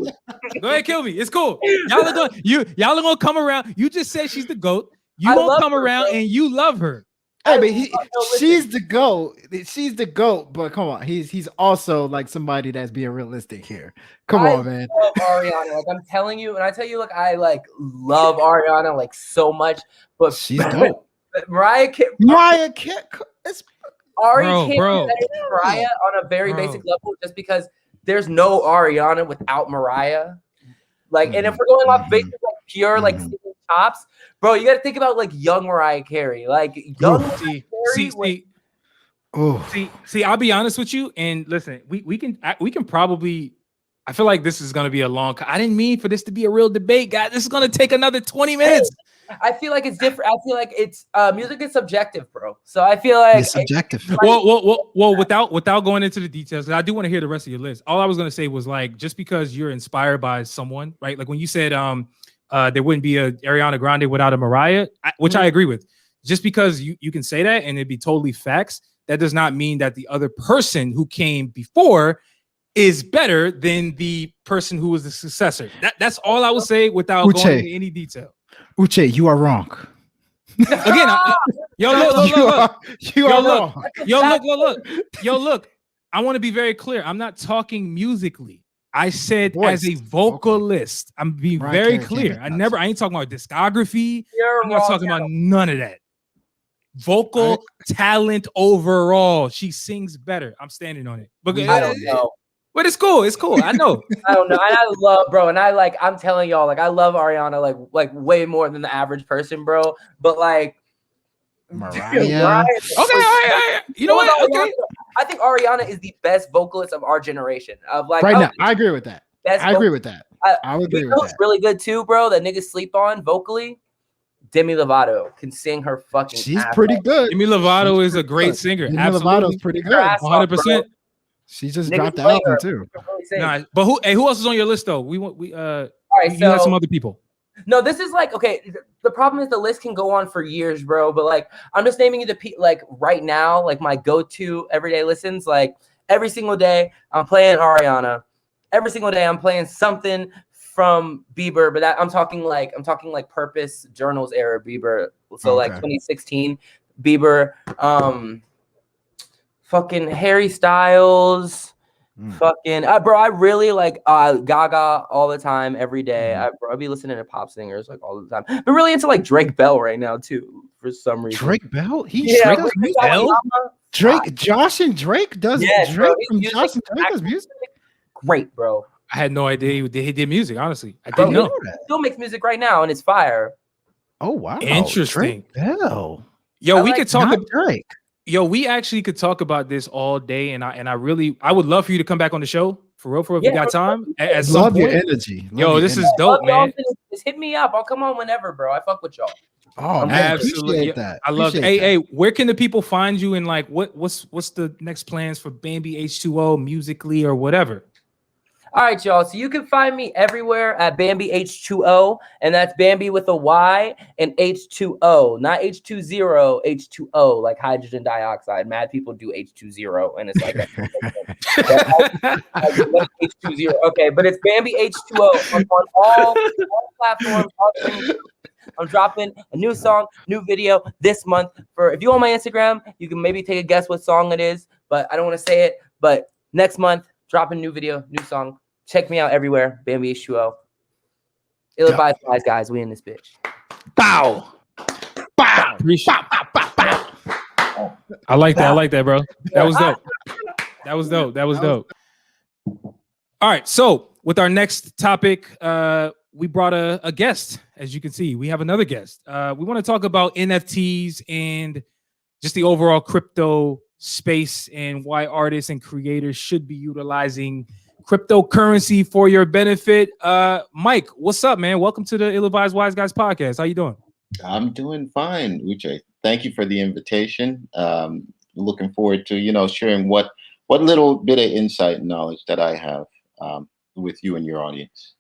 Go ahead, kill me. It's cool. Y'all are gonna come around. You just said she's the GOAT. You gonna come around and you love her. I mean, she's the GOAT. She's the GOAT, but come on, he's also like somebody that's being realistic here. Come on, man. I love Ariana. Like I'm telling you, and I tell you, look, I like love Ariana like so much, but she's dope. Mariah can't. Ari can't be better than Mariah on a very basic level, just because there's no Ariana without Mariah. Like, and if we're going off basic, like pure, like singing chops, bro, you got to think about like young Mariah Carey. Like young Mariah Carey. See, I'll be honest with you, and listen, we can probably. I feel like this is going to be a long. I didn't mean for this to be a real debate, guys. This is going to take another 20 minutes. I feel like it's different. I feel like it's music is subjective, bro. So I feel like it's subjective. Well, without going into the details, I do want to hear the rest of your list. All I was going to say was like, just because you're inspired by someone, right? Like when you said there wouldn't be a Ariana Grande without a Mariah, which I agree with. Just because you can say that and it'd be totally facts, that does not mean that the other person who came before is better than the person who was the successor. That's all I would say without going into any detail. Uche, you are wrong. Again, look. I want to be very clear. I'm not talking musically. I said as a vocalist. I'm being very clear. I ain't talking about discography. I'm not talking about none of that. Vocal talent overall. She sings better. I'm standing on it. But I don't know. But it's cool. It's cool. I know. I don't know. And I love, bro. And I'm telling y'all, like, I love Ariana, like way more than the average person, bro. But like, Mariah. Okay. You know what? Okay. I think Ariana is the best vocalist of our generation. Of like, right now, I agree with that. I agree with that. I would agree with that. Really good too, bro. That niggas sleep on vocally. Demi Lovato can sing her fucking. She's pretty good. Demi Lovato is a great singer. Demi Lovato's pretty good. 100%. She just dropped the album too. Nah, but who else is on your list though? All right, you had some other people. No, this is like, okay, the problem is the list can go on for years, bro. But like, I'm just naming you like right now, like my go-to everyday listens. Like every single day, I'm playing Ariana. Every single day, I'm playing something from Bieber. But I'm talking like Purpose Journals era Bieber. So like 2016 Bieber. Fucking Harry Styles, fucking bro. I really like Gaga all the time, every day. I be listening to pop singers like all the time. But really into like Drake Bell right now too, for some reason. Drake Bell, Drake, Josh and Drake does Drake bro, from Josh and Drake does music. Great, bro. I had no idea he did music. Honestly, I didn't know. He still makes music right now, and it's fire. Oh wow, interesting. Drake Bell. Yo, we could talk about Drake. Yo, we actually could talk about this all day, and I would love for you to come back on the show for real if you got time. At some love point. Your energy. Yo, this is dope, man. Just hit me up. I'll come on whenever, bro. I fuck with y'all. Oh, man, absolutely. That. I love it. Hey, where can the people find you, and like what's the next plans for Bamby H2O musically or whatever? All right, y'all. So you can find me everywhere at Bamby H2O, and that's Bambi with a Y and H2O, not H20, H2O, like hydrogen dioxide. Mad people do H20, and it's like H20. Okay, but it's Bamby H2O on all platforms. I'm dropping a new song, new video this month. If you on my Instagram, you can maybe take a guess what song it is, but I don't want to say it. But next month, dropping new video, new song. Check me out everywhere. Bamby H2O. Ill-advised guys. We in this bitch. Bow. Bow. I like that. I like that, bro. That was dope. That was dope. All right. So with our next topic, we brought a guest. As you can see, we have another guest. We want to talk about NFTs and just the overall crypto space and why artists and creators should be utilizing cryptocurrency for your benefit. Mike, what's up, man? Welcome to the Ill-Advised Wise Guys podcast. How you doing? I'm doing fine, Uche. Thank you for the invitation. Looking forward to, sharing what little bit of insight and knowledge that I have with you and your audience.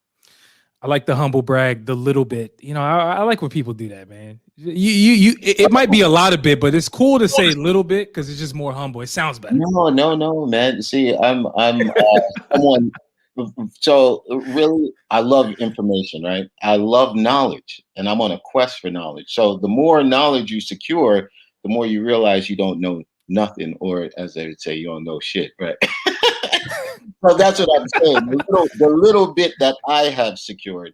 I like the humble brag, the little bit. I like when people do that, man. It might be a lot of bit, but it's cool to say little bit because it's just more humble. It sounds better. No, man. See, I'm someone. So really, I love information, right? I love knowledge, and I'm on a quest for knowledge. So the more knowledge you secure, the more you realize you don't know nothing, or as they would say, you don't know shit, right? So that's what I'm saying. The little bit that I have secured,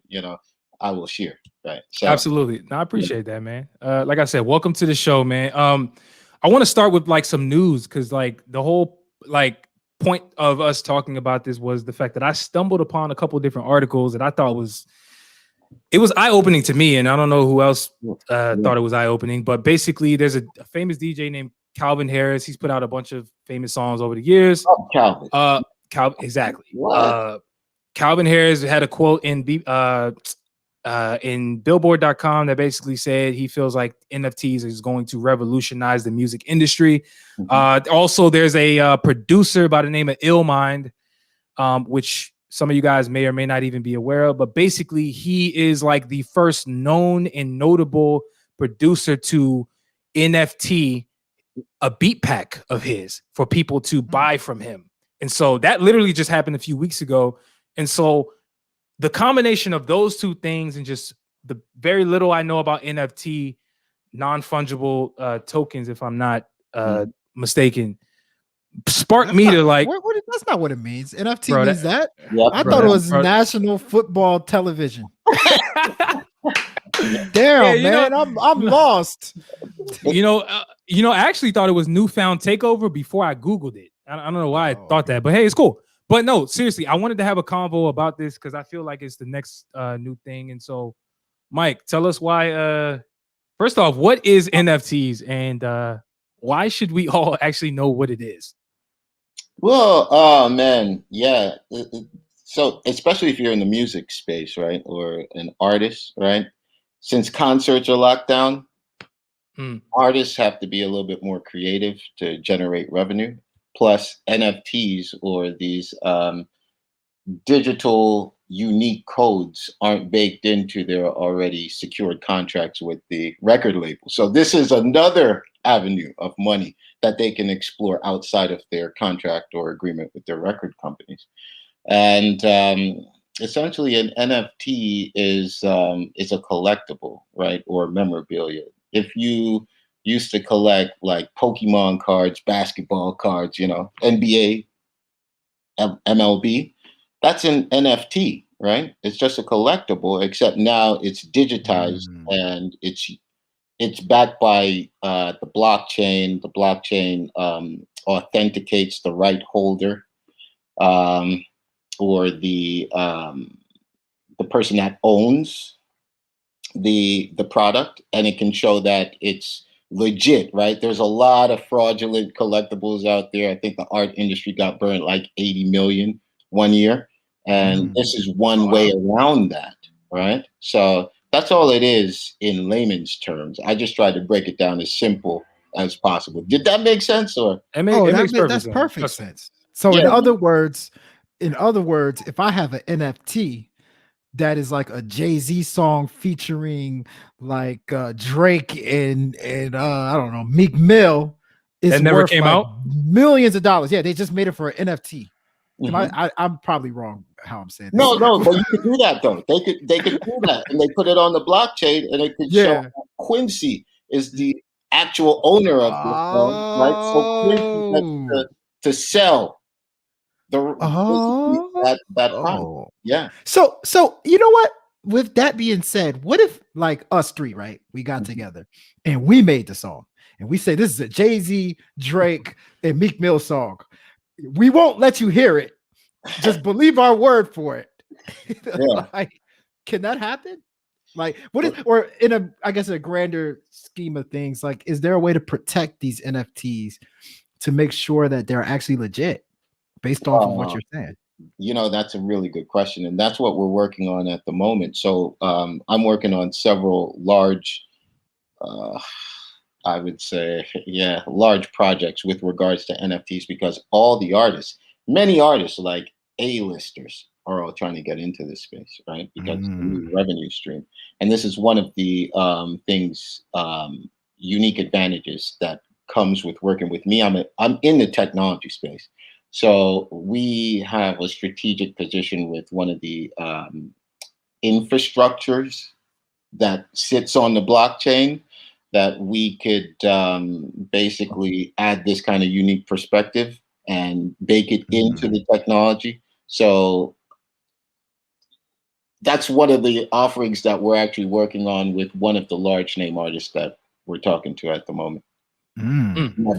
I will share, right? So absolutely. No, I appreciate that, man. Like I said, welcome to the show, man. I want to start with like some news because like the whole point of us talking about this was the fact that I stumbled upon a couple of different articles that I thought was eye-opening to me, and I don't know who else thought it was eye-opening, but basically there's a famous DJ named Calvin Harris. He's put out a bunch of famous songs over the years. Oh, Calvin. Exactly. Calvin Harris had a quote in Billboard.com that basically said he feels like NFTs is going to revolutionize the music industry. Also, there's a producer by the name of Illmind, which some of you guys may or may not even be aware of, but basically he is like the first known and notable producer to NFT a beat pack of his for people to buy from him. And so that literally just happened a few weeks ago. And so the combination of those two things and just the very little I know about NFT, non-fungible tokens, if I'm not mistaken, sparked me to like. That's not what it means. NFT means that. Yep, I thought it was National Football Television. Damn, man, I'm lost. I actually thought it was Newfound Takeover before I Googled it. I don't know why I thought that, but hey, it's cool. But no, seriously, I wanted to have a convo about this because I feel like it's the next new thing. And so, Mike, tell us why. First off, what is NFTs and why should we all actually know what it is? Well, oh man, yeah. So especially if you're in the music space, right, or an artist, right? Since concerts are locked down, artists have to be a little bit more creative to generate revenue. Plus NFTs or these digital unique codes aren't baked into their already secured contracts with the record label. So this is another avenue of money that they can explore outside of their contract or agreement with their record companies. And essentially an NFT is a collectible, right? Or memorabilia. If you used to collect like Pokemon cards, basketball cards, NBA, MLB, that's an NFT, right? It's just a collectible, except now it's digitized and it's backed by the blockchain. The blockchain authenticates the right holder or the person that owns the product, and it can show that it's legit, right? There's a lot of fraudulent collectibles out there. I think the art industry got burned like 80 million one year. And this is one way around that, right? So that's all it is in layman's terms. I just tried to break it down as simple as possible. Did that make sense? Or that's perfect sense. So in other words, if I have an NFT that is like a Jay-Z song featuring like Drake and I don't know, Meek Mill, that never came out, millions of dollars. Yeah, they just made it for an NFT. I'm probably wrong how I'm saying this. No, but you could do that though. They could do that, and they put it on the blockchain, and it could show Quincy is the actual owner of the song, right? So Quincy has to sell that product. Yeah. So you know what? With that being said, what if like us three, right? We got together and we made the song, and we say this is a Jay-Z, Drake, and Meek Mill song. We won't let you hear it. Just believe our word for it. Can that happen? Like, what is, or in a, I guess, a grander scheme of things, like, is there a way to protect these NFTs to make sure that they're actually legit based off of what you're saying? You know, that's a really good question. And that's what we're working on at the moment. So I'm working on several large, I would say, large projects with regards to NFTs, because all the artists, many artists like A-listers are all trying to get into this space, right? Because it's a new revenue stream. And this is one of the unique advantages that comes with working with me. I'm in the technology space. So we have a strategic position with one of the infrastructures that sits on the blockchain, that we could basically add this kind of unique perspective and bake it into the technology. So that's one of the offerings that we're actually working on with one of the large name artists that we're talking to at the moment.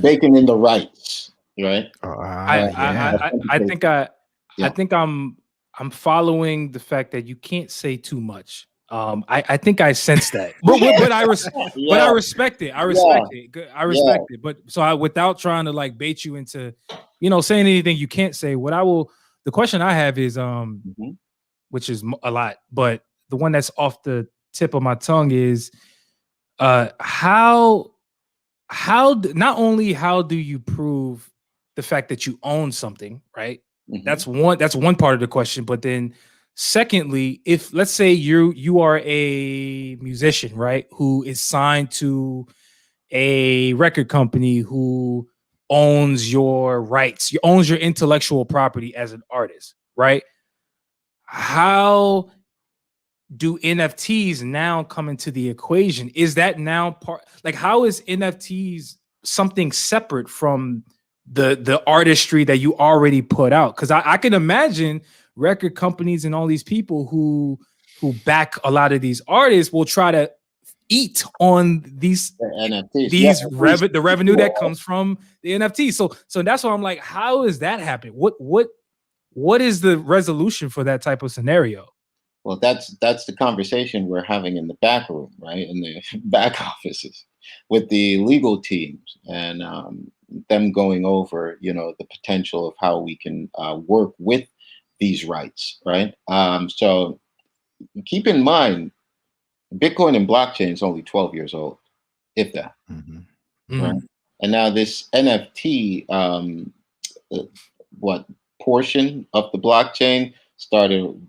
Baking in the rights, right? I think I'm following the fact that you can't say too much. I think I sense that, but I respect it. I respect it. But so without trying to like bait you into, saying anything you can't say, the question I have is, which is a lot, but the one that's off the tip of my tongue is, how not only how do you prove the fact that you own something, right? That's one part of the question, but then secondly, if let's say you are a musician, right, who is signed to a record company who owns your rights, owns your intellectual property as an artist, right? How do NFTs now come into the equation? Is that now part, like, how is NFTs something separate from the artistry that you already put out? Because I can imagine record companies and all these people who back a lot of these artists will try to eat on these NFTs, the revenue that comes from the NFTs. So that's why I'm like, how does that happen? What is the resolution for that type of scenario? Well, that's the conversation we're having in the back room, right? In the back offices with the legal teams, and them going over, the potential of how we can work with these rights, right? So keep in mind, Bitcoin and blockchain is only 12 years old, if that. Right? And now this NFT, portion of the blockchain started,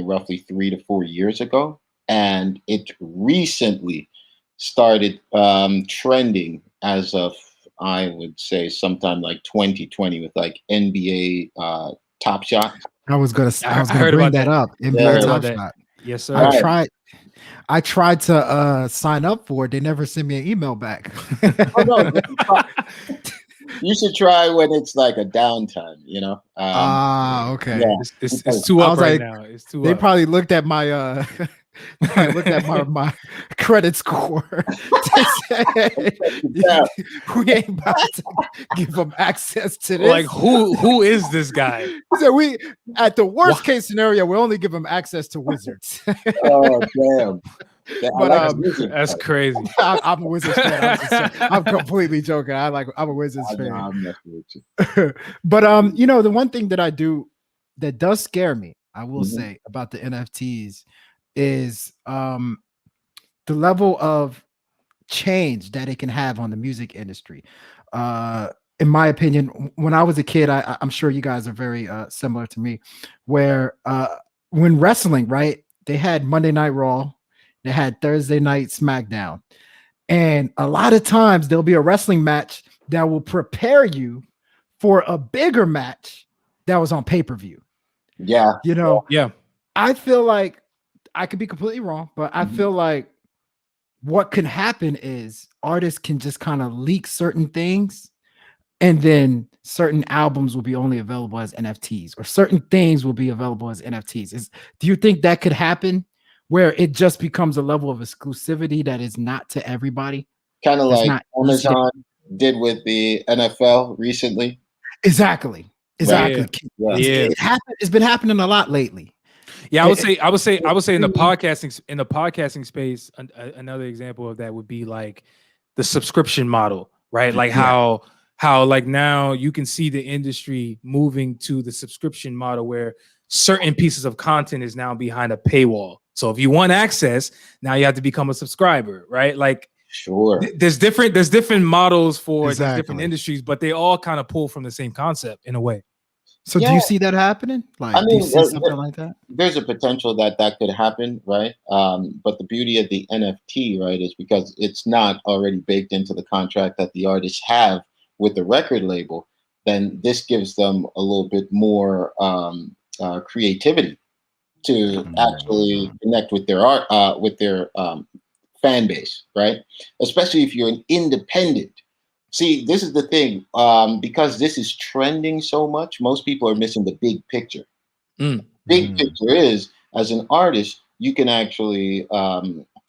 roughly 3 to 4 years ago, and it recently started trending as of, I would say, sometime like 2020 with like NBA Top Shot. I was gonna bring that up. NBA Top Shot. Yes, sir. I tried to sign up for it. They never sent me an email back. You should try when it's like a downtime, okay. Yeah. It's too up right now. It's too they up. Probably looked at my my credit score. We ain't about to give them access to this. Like, who is this guy? So we, at the worst case scenario, we only give them access to Wizards. Oh, damn. But that's crazy. I'm a Wizards fan. I'm completely joking. I'm a Wizards fan. I'm messing with you. But the one thing that I do that does scare me, I will say, about the NFTs is the level of change that it can have on the music industry. In my opinion, when I was a kid, I'm sure you guys are very similar to me, where when wrestling, right, they had Monday Night Raw, they had Thursday Night SmackDown, and a lot of times there'll be a wrestling match that will prepare you for a bigger match that was on pay-per-view. Yeah. Yeah. I feel like, I could be completely wrong, but I feel like what can happen is artists can just kind of leak certain things, and then certain albums will be only available as NFTs, or certain things will be available as NFTs. Do you think that could happen, where it just becomes a level of exclusivity that is not to everybody? Kind of like Amazon did with the NFL recently. Exactly. Yeah. It's been happening a lot lately. Yeah, I would say in the podcasting space, another example of that would be like the subscription model, right? Like how like now you can see the industry moving to the subscription model where certain pieces of content is now behind a paywall. So if you want access, now you have to become a subscriber, right? Like sure, there's different models for these different industries, but they all kind of pull from the same concept in a way. So do you see that happening? Like, do you see something like that? There's a potential that could happen, right? But the beauty of the NFT, right, is because it's not already baked into the contract that the artists have with the record label, then this gives them a little bit more creativity to actually connect with their art, with their fan base, right? Especially if you're an independent. See, this is the thing, because this is trending so much, most people are missing the big picture. Big picture is, as an artist, you can actually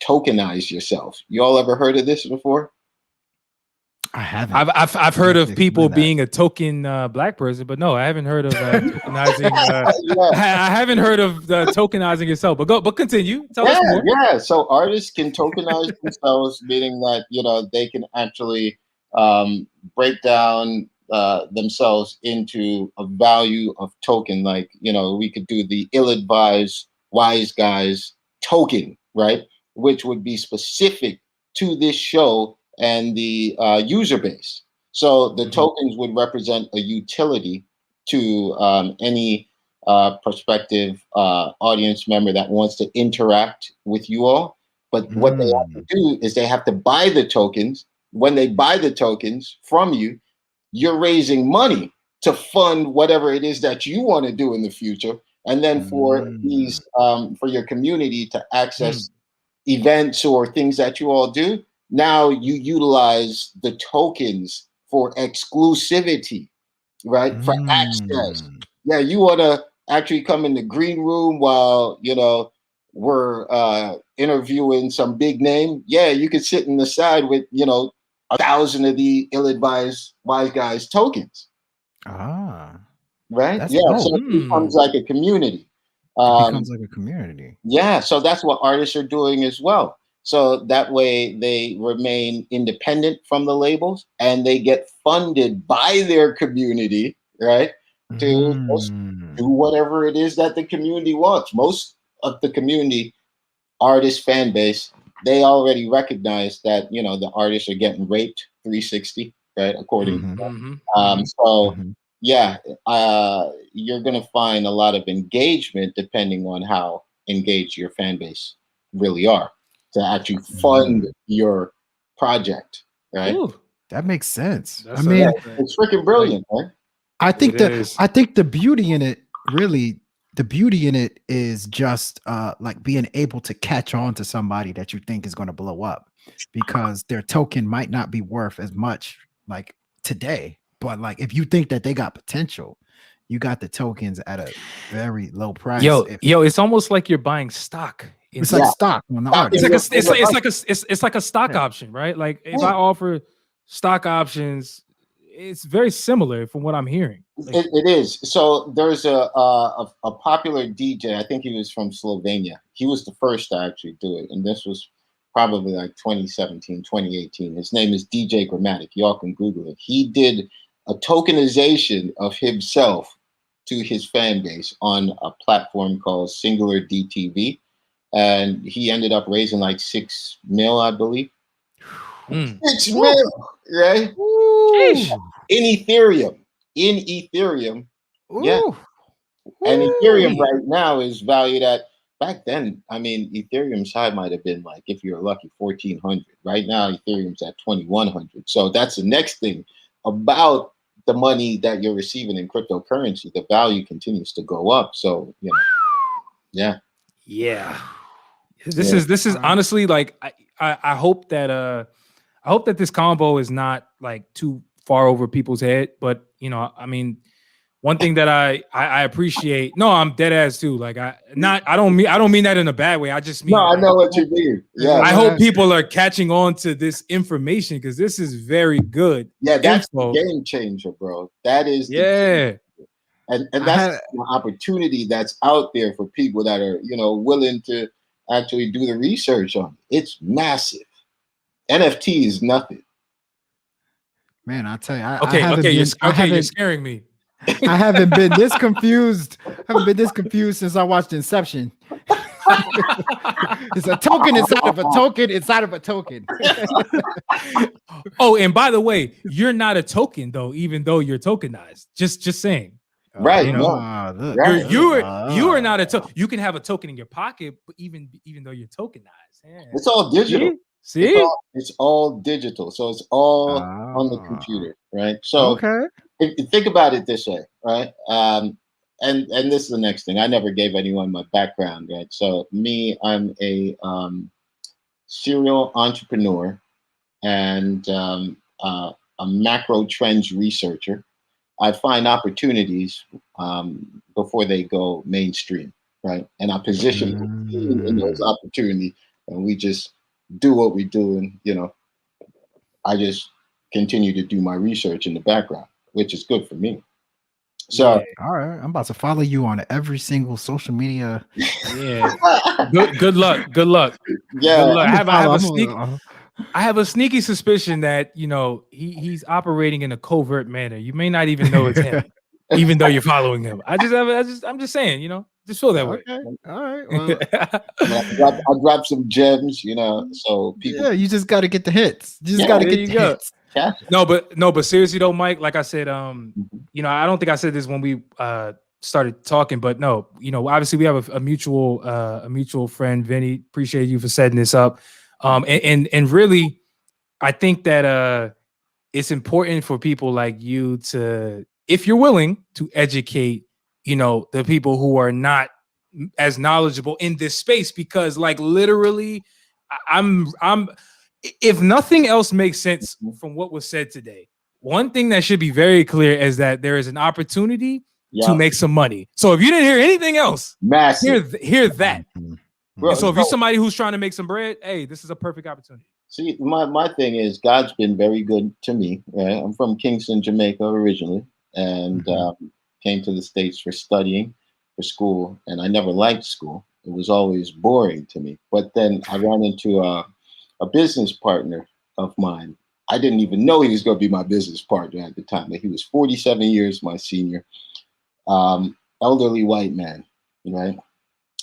tokenize yourself. You all ever heard of this before? I haven't. I've heard of people being a token black person, but no, I haven't heard of tokenizing. I haven't heard of the tokenizing itself. But continue. Tell us more. Yeah. So artists can tokenize themselves, meaning that they can actually break down themselves into a value of token. Like we could do the ill-advised wise guys token, right? Which would be specific to this show and the user base. So the tokens would represent a utility to any prospective audience member that wants to interact with you all. But what they have to do is they have to buy the tokens. When they buy the tokens from you, you're raising money to fund whatever it is that you want to do in the future. And then for these, for your community to access events or things that you all do, now you utilize the tokens for exclusivity, right? For access. Yeah, you want to actually come in the green room while, we're interviewing some big name. Yeah, you could sit in the side with, 1,000 of the ill-advised wise guys tokens. Right? Dope. So it becomes like a community. Yeah, so that's what artists are doing as well. So that way they remain independent from the labels and they get funded by their community, right? To do whatever it is that the community wants. Most of the community artist fan base, they already recognize that, the artists are getting raped 360, right? According to them. You're going to find a lot of engagement depending on how engaged your fan base really are to actually fund your project, right? Ooh, that makes sense. It's freaking brilliant, man. I think the beauty in it, really, the beauty in it is just like being able to catch on to somebody that you think is going to blow up, because their token might not be worth as much like today, but like if you think that they got potential, you got the tokens at a very low price. Yo, it's almost like you're buying stock. It's like stock on the artist. It's like a stock option, right? Like if I offer stock options, it's very similar from what I'm hearing. Like, it is. So there's a popular DJ. I think he was from Slovenia. He was the first to actually do it, and this was probably like 2017, 2018. His name is DJ Grammatic. Y'all can Google it. He did a tokenization of himself to his fan base on a platform called Singular DTV. And he ended up raising like 6 mil, I believe. 6 mil, right? In Ethereum. Yeah. And Ethereum right now is valued at, back then, I mean, Ethereum's high might have been like, if you're lucky, 1,400. Right now, Ethereum's at 2,100. So that's the next thing about the money that you're receiving in cryptocurrency. The value continues to go up. So, yeah. This is honestly like I hope that this combo is not like too far over people's head, but I mean, one thing that I appreciate. No, I'm dead ass too. Like I don't mean that in a bad way. I just mean I know what you mean. Yeah, I hope people are catching on to this information because this is very good. Yeah, that's the game changer, bro. That is And that's an opportunity that's out there for people that are, willing to actually do the research on it. It's massive. NFT is nothing. Man, I'll tell you. You're scaring me. I haven't been this confused. Since I watched Inception. It's a token inside of a token inside of a token. Oh, and by the way, you're not a token though, even though you're tokenized. Just saying. Right. You are not a token. You can have a token in your pocket, but even though you're tokenized. Yeah. It's all digital. See? It's all digital. So it's all on the computer, right? So think about it this way, right? And this is the next thing. I never gave anyone my background, right? So I'm a serial entrepreneur and a macro trends researcher. I find opportunities before they go mainstream, right? And I position in those opportunities, and we just do what we do, and I just continue to do my research in the background, which is good for me. So all right, I'm about to follow you on every single social media. Yeah. Good luck. Yeah. Good luck. I have a sneaky suspicion that he's operating in a covert manner. You may not even know it's him, even though you're following him. I'm just saying, just feel that way. All right. Well, I'll drop some gems, so people. Yeah, you just got to get the hits. You just got to get the hits. Yeah. No, but seriously though, Mike, like I said, I don't think I said this when we started talking, but no, obviously we have a mutual friend, Vinny. Appreciate you for setting this up. And really, I think that it's important for people like you to, if you're willing to educate, the people who are not as knowledgeable in this space, because like literally, I'm if nothing else makes sense from what was said today, one thing that should be very clear is that there is an opportunity to make some money. So if you didn't hear anything else, hear that. Bro, so if you're somebody who's trying to make some bread, hey, this is a perfect opportunity. See, my thing is God's been very good to me. Right? I'm from Kingston, Jamaica originally, and came to the States for studying, for school, and I never liked school. It was always boring to me. But then I ran into a business partner of mine. I didn't even know he was going to be my business partner at the time. He was 47 years my senior, elderly white man, right?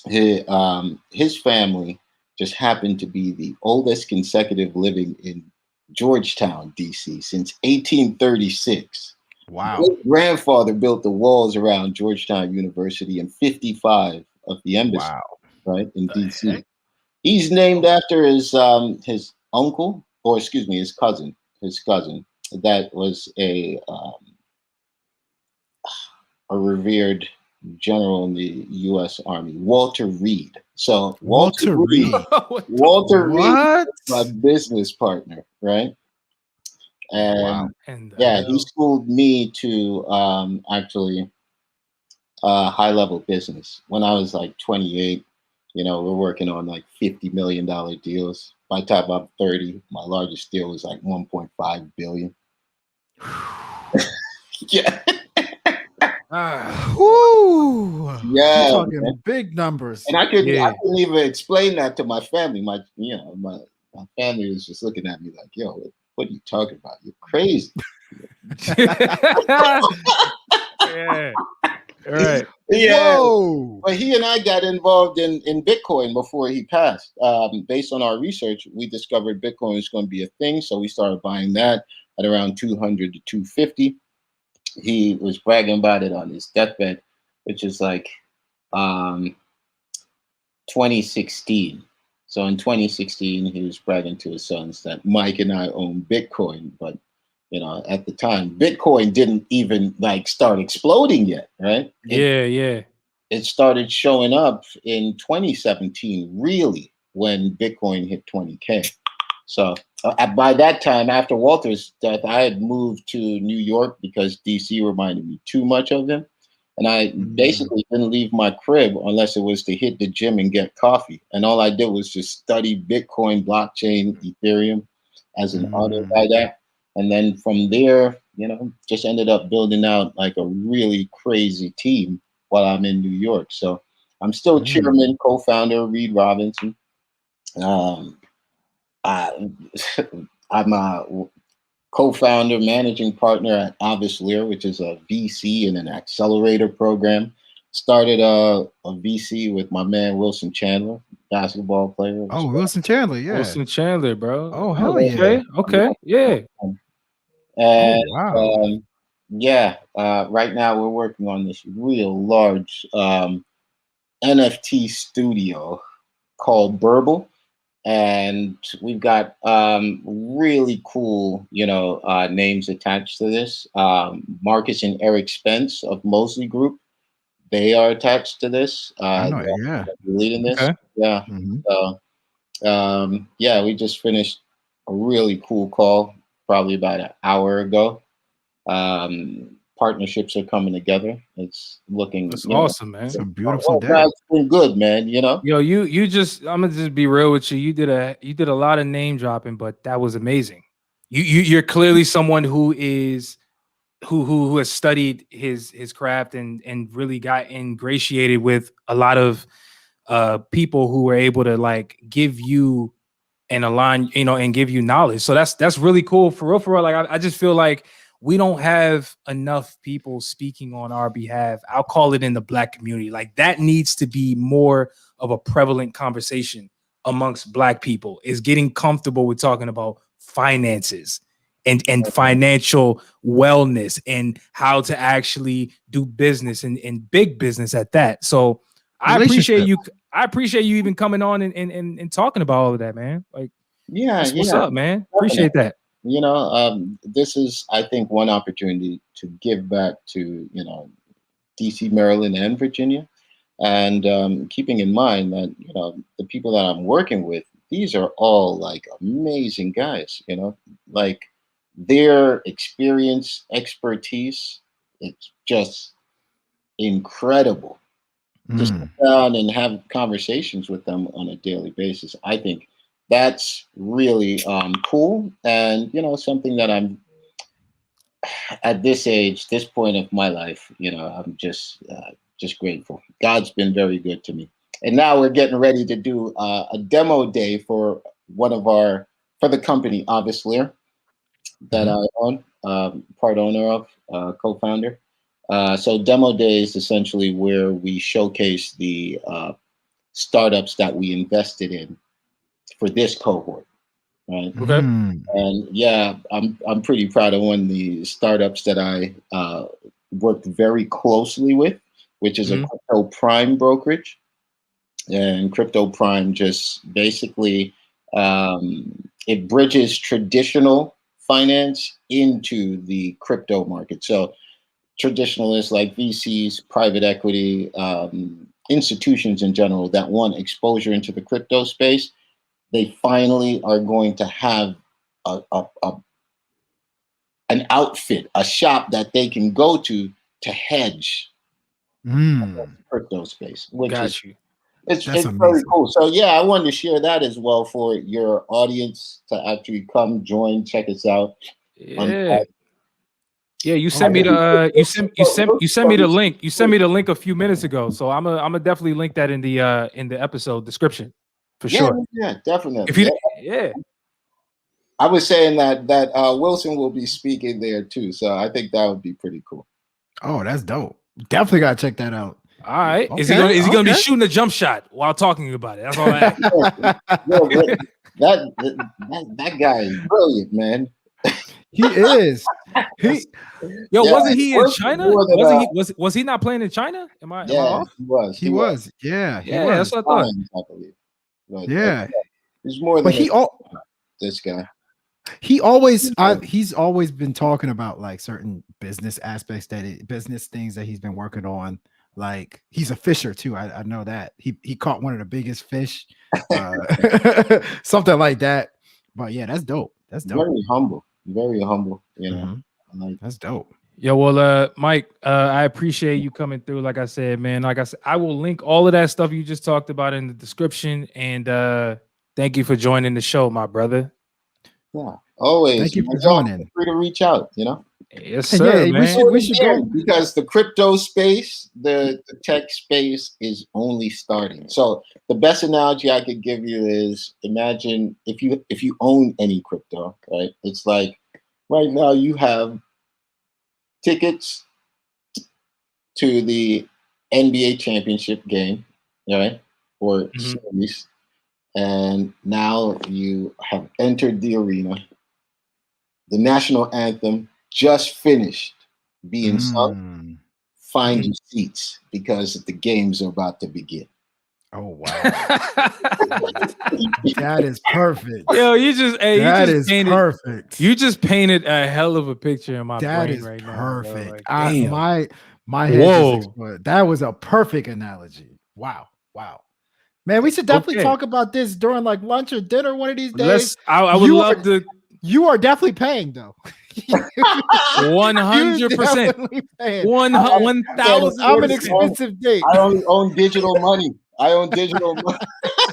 His family just happened to be the oldest consecutive living in Georgetown, DC, since 1836. Wow. His grandfather built the walls around Georgetown University and 55 of the embassy, right, in DC. Heck? He's named after his uncle, or excuse me, his cousin. That was a revered general in the U.S. Army, Walter Reed. So Walter Reed, my business partner, right? And he schooled me to actually high level business. When I was like 28, we're working on like $50 million deals. By the time I'm 30, my largest deal was like 1.5 billion. Yeah. You're talking big numbers. And I couldn't even explain that to my family. My family was just looking at me like, yo, what are you talking about? You're crazy. Yeah. Right. Yeah. Whoa. But he and I got involved in Bitcoin before he passed. Based on our research, we discovered Bitcoin was going to be a thing. So we started buying that at around 200 to 250. He was bragging about it on his deathbed, which is like 2016. So in 2016, he was bragging to his sons that Mike and I own Bitcoin. But, at the time, Bitcoin didn't even like start exploding yet, right? Yeah. It started showing up in 2017, really, when Bitcoin hit 20K. So by that time, after Walter's death, I had moved to New York because DC reminded me too much of him. And I basically didn't leave my crib unless it was to hit the gym and get coffee. And all I did was just study Bitcoin, blockchain, Ethereum as an autodidact. And then from there, just ended up building out like a really crazy team while I'm in New York. So I'm still chairman, co-founder, Reed Robinson. I'm a co-founder, managing partner at Aves Lair, which is a VC and an accelerator program. Started a VC with my man Wilson Chandler, basketball player. Oh, Wilson Chandler, yeah. Wilson Chandler, bro. Oh, hell yeah. Okay, yeah. And wow. Right now we're working on this real large NFT studio called Burble. And we've got really cool, names attached to this. Marcus and Eric Spence of Mosley Group, they are attached to this. Leading this. Okay. Yeah. So, we just finished a really cool call probably about an hour ago. Partnerships are coming together. It's looking. That's awesome, man. It's a beautiful day. It's been good, man. Yo, you just. I'm gonna just be real with you. You did a lot of name dropping, but that was amazing. You're clearly someone who has studied his craft and really got ingratiated with a lot of people who were able to like give you and align, and give you knowledge. So that's really cool for real. Like I just feel like we don't have enough people speaking on our behalf. I'll call it in the Black community. Like that needs to be more of a prevalent conversation amongst Black people, is getting comfortable with talking about finances and financial wellness and how to actually do business and big business at that. So I appreciate you even coming on and talking about all of that, man. Like, what's up, man? Appreciate that. This is, I think, one opportunity to give back to, DC, Maryland, and Virginia. And keeping in mind that, the people that I'm working with, these are all like amazing guys, like their experience, expertise, it's just incredible. Just sit down and have conversations with them on a daily basis. I think that's really cool, and something that I'm at this age, this point of my life, I'm just grateful. God's been very good to me, and now we're getting ready to do a demo day for for the company Aves Lair that I own, part owner of, co-founder. So demo day is essentially where we showcase the startups that we invested in for this cohort, right? Okay. And I'm pretty proud of one of the startups that I worked very closely with, which is a crypto prime brokerage. And crypto prime just basically it bridges traditional finance into the crypto market. So traditionalists like VCs, private equity, institutions in general that want exposure into the crypto space, they finally are going to have an outfit, a shop that they can go to hedge the crypto space. It's very cool. So I wanted to share that as well for your audience to actually come join, check us out. You sent me the you sent me the link. You sent me the link a few minutes ago. So I'm gonna definitely link that in the episode description for sure. Yeah, definitely. If you I was saying that Wilson will be speaking there too. So I think that would be pretty cool. Oh, that's dope. Definitely gotta check that out. All right. Okay. Is he gonna be shooting a jump shot while talking about it? That's all I ask. that guy is brilliant, man. He is. Wasn't he in China? Was he not playing in China? Am I off? He was. Yeah. That's what I thought. I believe. But, he's more than this guy. He's always been talking about like certain business aspects business things that he's been working on. Like he's a fisher too. I know that he caught one of the biggest fish, something like that. But yeah, that's dope. That's dope. Very humble. That's dope. Yo, well, Mike, I appreciate you coming through. Like I said, man, I will link all of that stuff you just talked about in the description. And thank you for joining the show, my brother. Yeah, always. Thank you for joining. Feel free to reach out. Yes, sir, man. We should go because the crypto space, the tech space is only starting. So the best analogy I could give you is imagine if you own any crypto, right? It's like right now you have tickets to the NBA championship game, right? Or series, and now you have entered the arena. The national anthem just finished being sung. Find your seats because the games are about to begin. Oh wow, that is perfect. Yo, you just perfect. You just painted a hell of a picture in my brain right perfect. now. Like, my head just exploded. That was a perfect analogy. Wow. Man, we should definitely talk about this during like lunch or dinner one of these days. I would love to. You are definitely paying though. 100%. 1,000. I'm an expensive date. I only own digital money.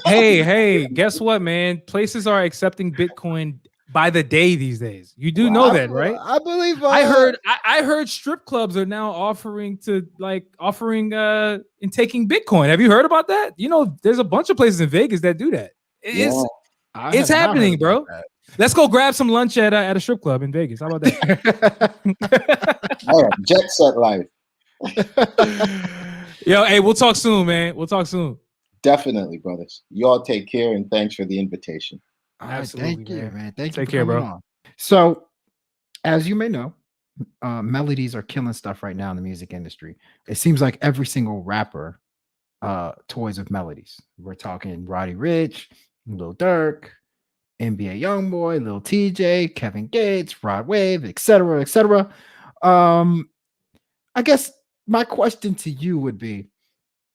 Hey, guess what, man? Places are accepting Bitcoin by the day these days. You do know that, right? I believe. I heard strip clubs are now offering and taking Bitcoin. Have you heard about that? You know, there's a bunch of places in Vegas that do that. It's happening, bro. Let's go grab some lunch at a strip club in Vegas. How about that? All right, jet set life. Yo, hey, we'll talk soon, man. We'll talk soon. Definitely, brothers. You all take care and thanks for the invitation. Absolutely, thank you, man. Thank you. Take care, bro. So, as you may know, melodies are killing stuff right now in the music industry. It seems like every single rapper toys with melodies. We're talking Roddy Ricch, Lil Durk, NBA Youngboy, Lil TJ, Kevin Gates, Rod Wave, etc., etc. I guess my question to you would be,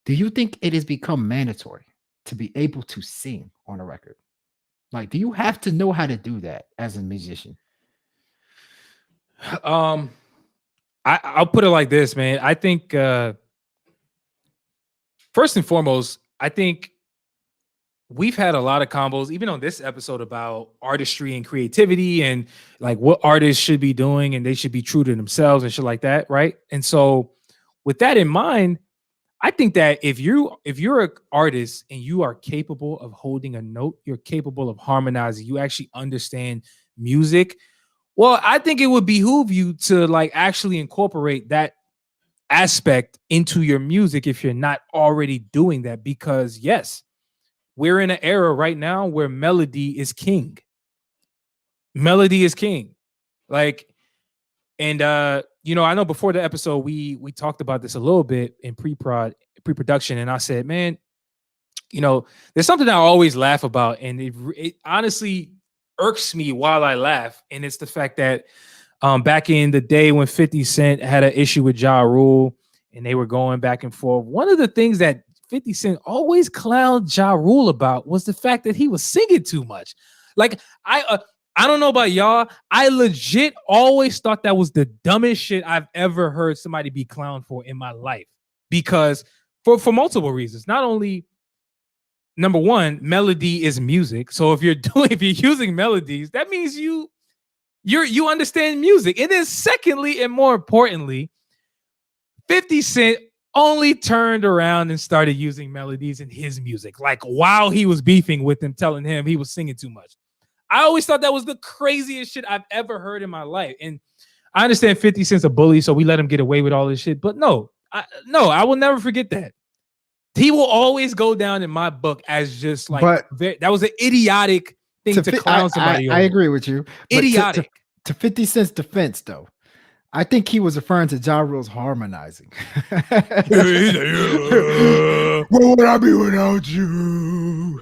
do you think it has become mandatory to be able to sing on a record? Like, do you have to know how to do that as a musician? I'll put it like this, man. I think first and foremost, I think we've had a lot of combos, even on this episode, about artistry and creativity and like what artists should be doing and they should be true to themselves and shit like that, right? And so with that in mind, I think that if you're an artist and you are capable of holding a note, you're capable of harmonizing, you actually understand music, well, I think it would behoove you to like actually incorporate that aspect into your music if you're not already doing that, because yes, we're in an era right now where melody is king. Melody is king. Like, and you know, I know before the episode we talked about this a little bit in pre-production, and I said, man, you know, there's something I always laugh about, and it honestly irks me while I laugh, and it's the fact that back in the day when 50 Cent had an issue with Ja Rule and they were going back and forth, one of the things that 50 Cent always clowned Ja Rule about was the fact that he was singing too much. Like, I don't know about y'all, I legit always thought that was the dumbest shit I've ever heard somebody be clowned for in my life, because for multiple reasons. Not only, number one, melody is music. So if you're using melodies, that means you understand music. And then secondly, and more importantly, 50 Cent only turned around and started using melodies in his music, like while he was beefing with him, telling him he was singing too much. I always thought that was the craziest shit I've ever heard in my life. And I understand 50 Cent's a bully, so we let him get away with all this shit. But no, I will never forget that. He will always go down in my book as just like, that was an idiotic thing to clown somebody over. I agree with you. Idiotic. To 50 Cent's defense, though, I think he was referring to Ja Rule's harmonizing. What would I be without you?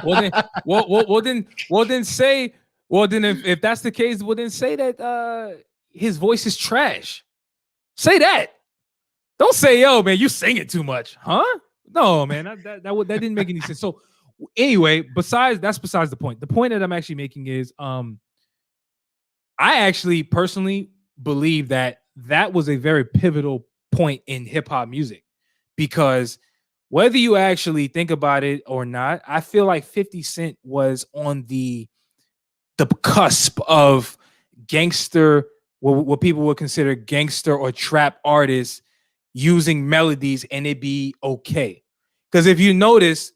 Well then if that's the case, well then say that his voice is trash. Say that. Don't say, yo, man, you sing it too much, huh? No, man, that didn't make any sense. So anyway, besides the point. The point that I'm actually making is I actually personally believe that was a very pivotal point in hip hop music, because whether you actually think about it or not, I feel like 50 Cent was on the cusp of gangster what people would consider gangster or trap artists using melodies and it be okay. Because if you notice,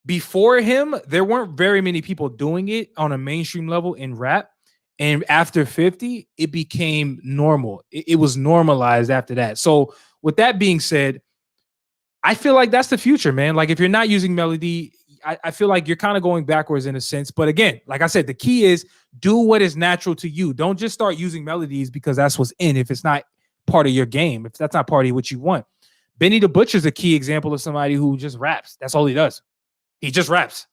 before him, there weren't very many people doing it on a mainstream level in rap. And after 50, it became normal. It was normalized after that. So with that being said, I feel like that's the future, man. Like if you're not using melody, I feel like you're kind of going backwards in a sense. But again, like I said, the key is do what is natural to you. Don't just start using melodies because that's what's in. If it's not part of your game, if that's not part of what you want. Benny the Butcher's a key example of somebody who just raps. That's all he does. He just raps.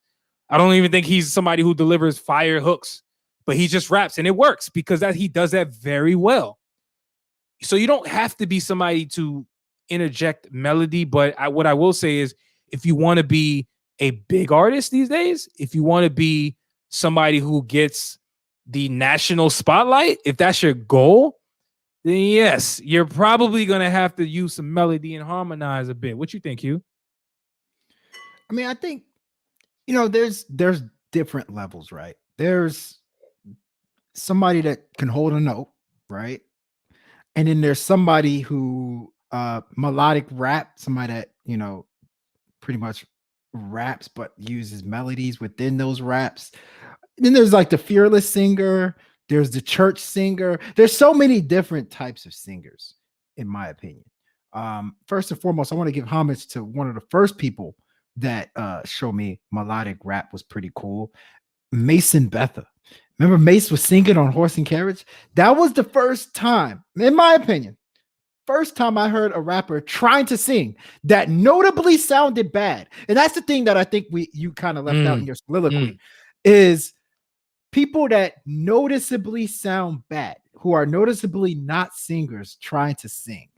I don't even think he's somebody who delivers fire hooks, but he just raps and it works because he does that very well. So you don't have to be somebody to interject melody, but what I will say is if you want to be a big artist these days, if you want to be somebody who gets the national spotlight, if that's your goal, then yes, you're probably going to have to use some melody and harmonize a bit. What you think, Hugh? I mean, I think, there's different levels, right? There's somebody that can hold a note, right? And then there's somebody who melodic rap, somebody that, pretty much raps but uses melodies within those raps. Then there's like the fearless singer, there's the church singer. There's so many different types of singers, in my opinion. First and foremost, I want to give homage to one of the first people that showed me melodic rap was pretty cool. Mason Betha. Remember Mace was singing on Horse and Carriage? That was the first time, in my opinion, first time I heard a rapper trying to sing that notably sounded bad. And that's the thing that I think you kind of left out in your soliloquy is people that noticeably sound bad, who are noticeably not singers trying to sing.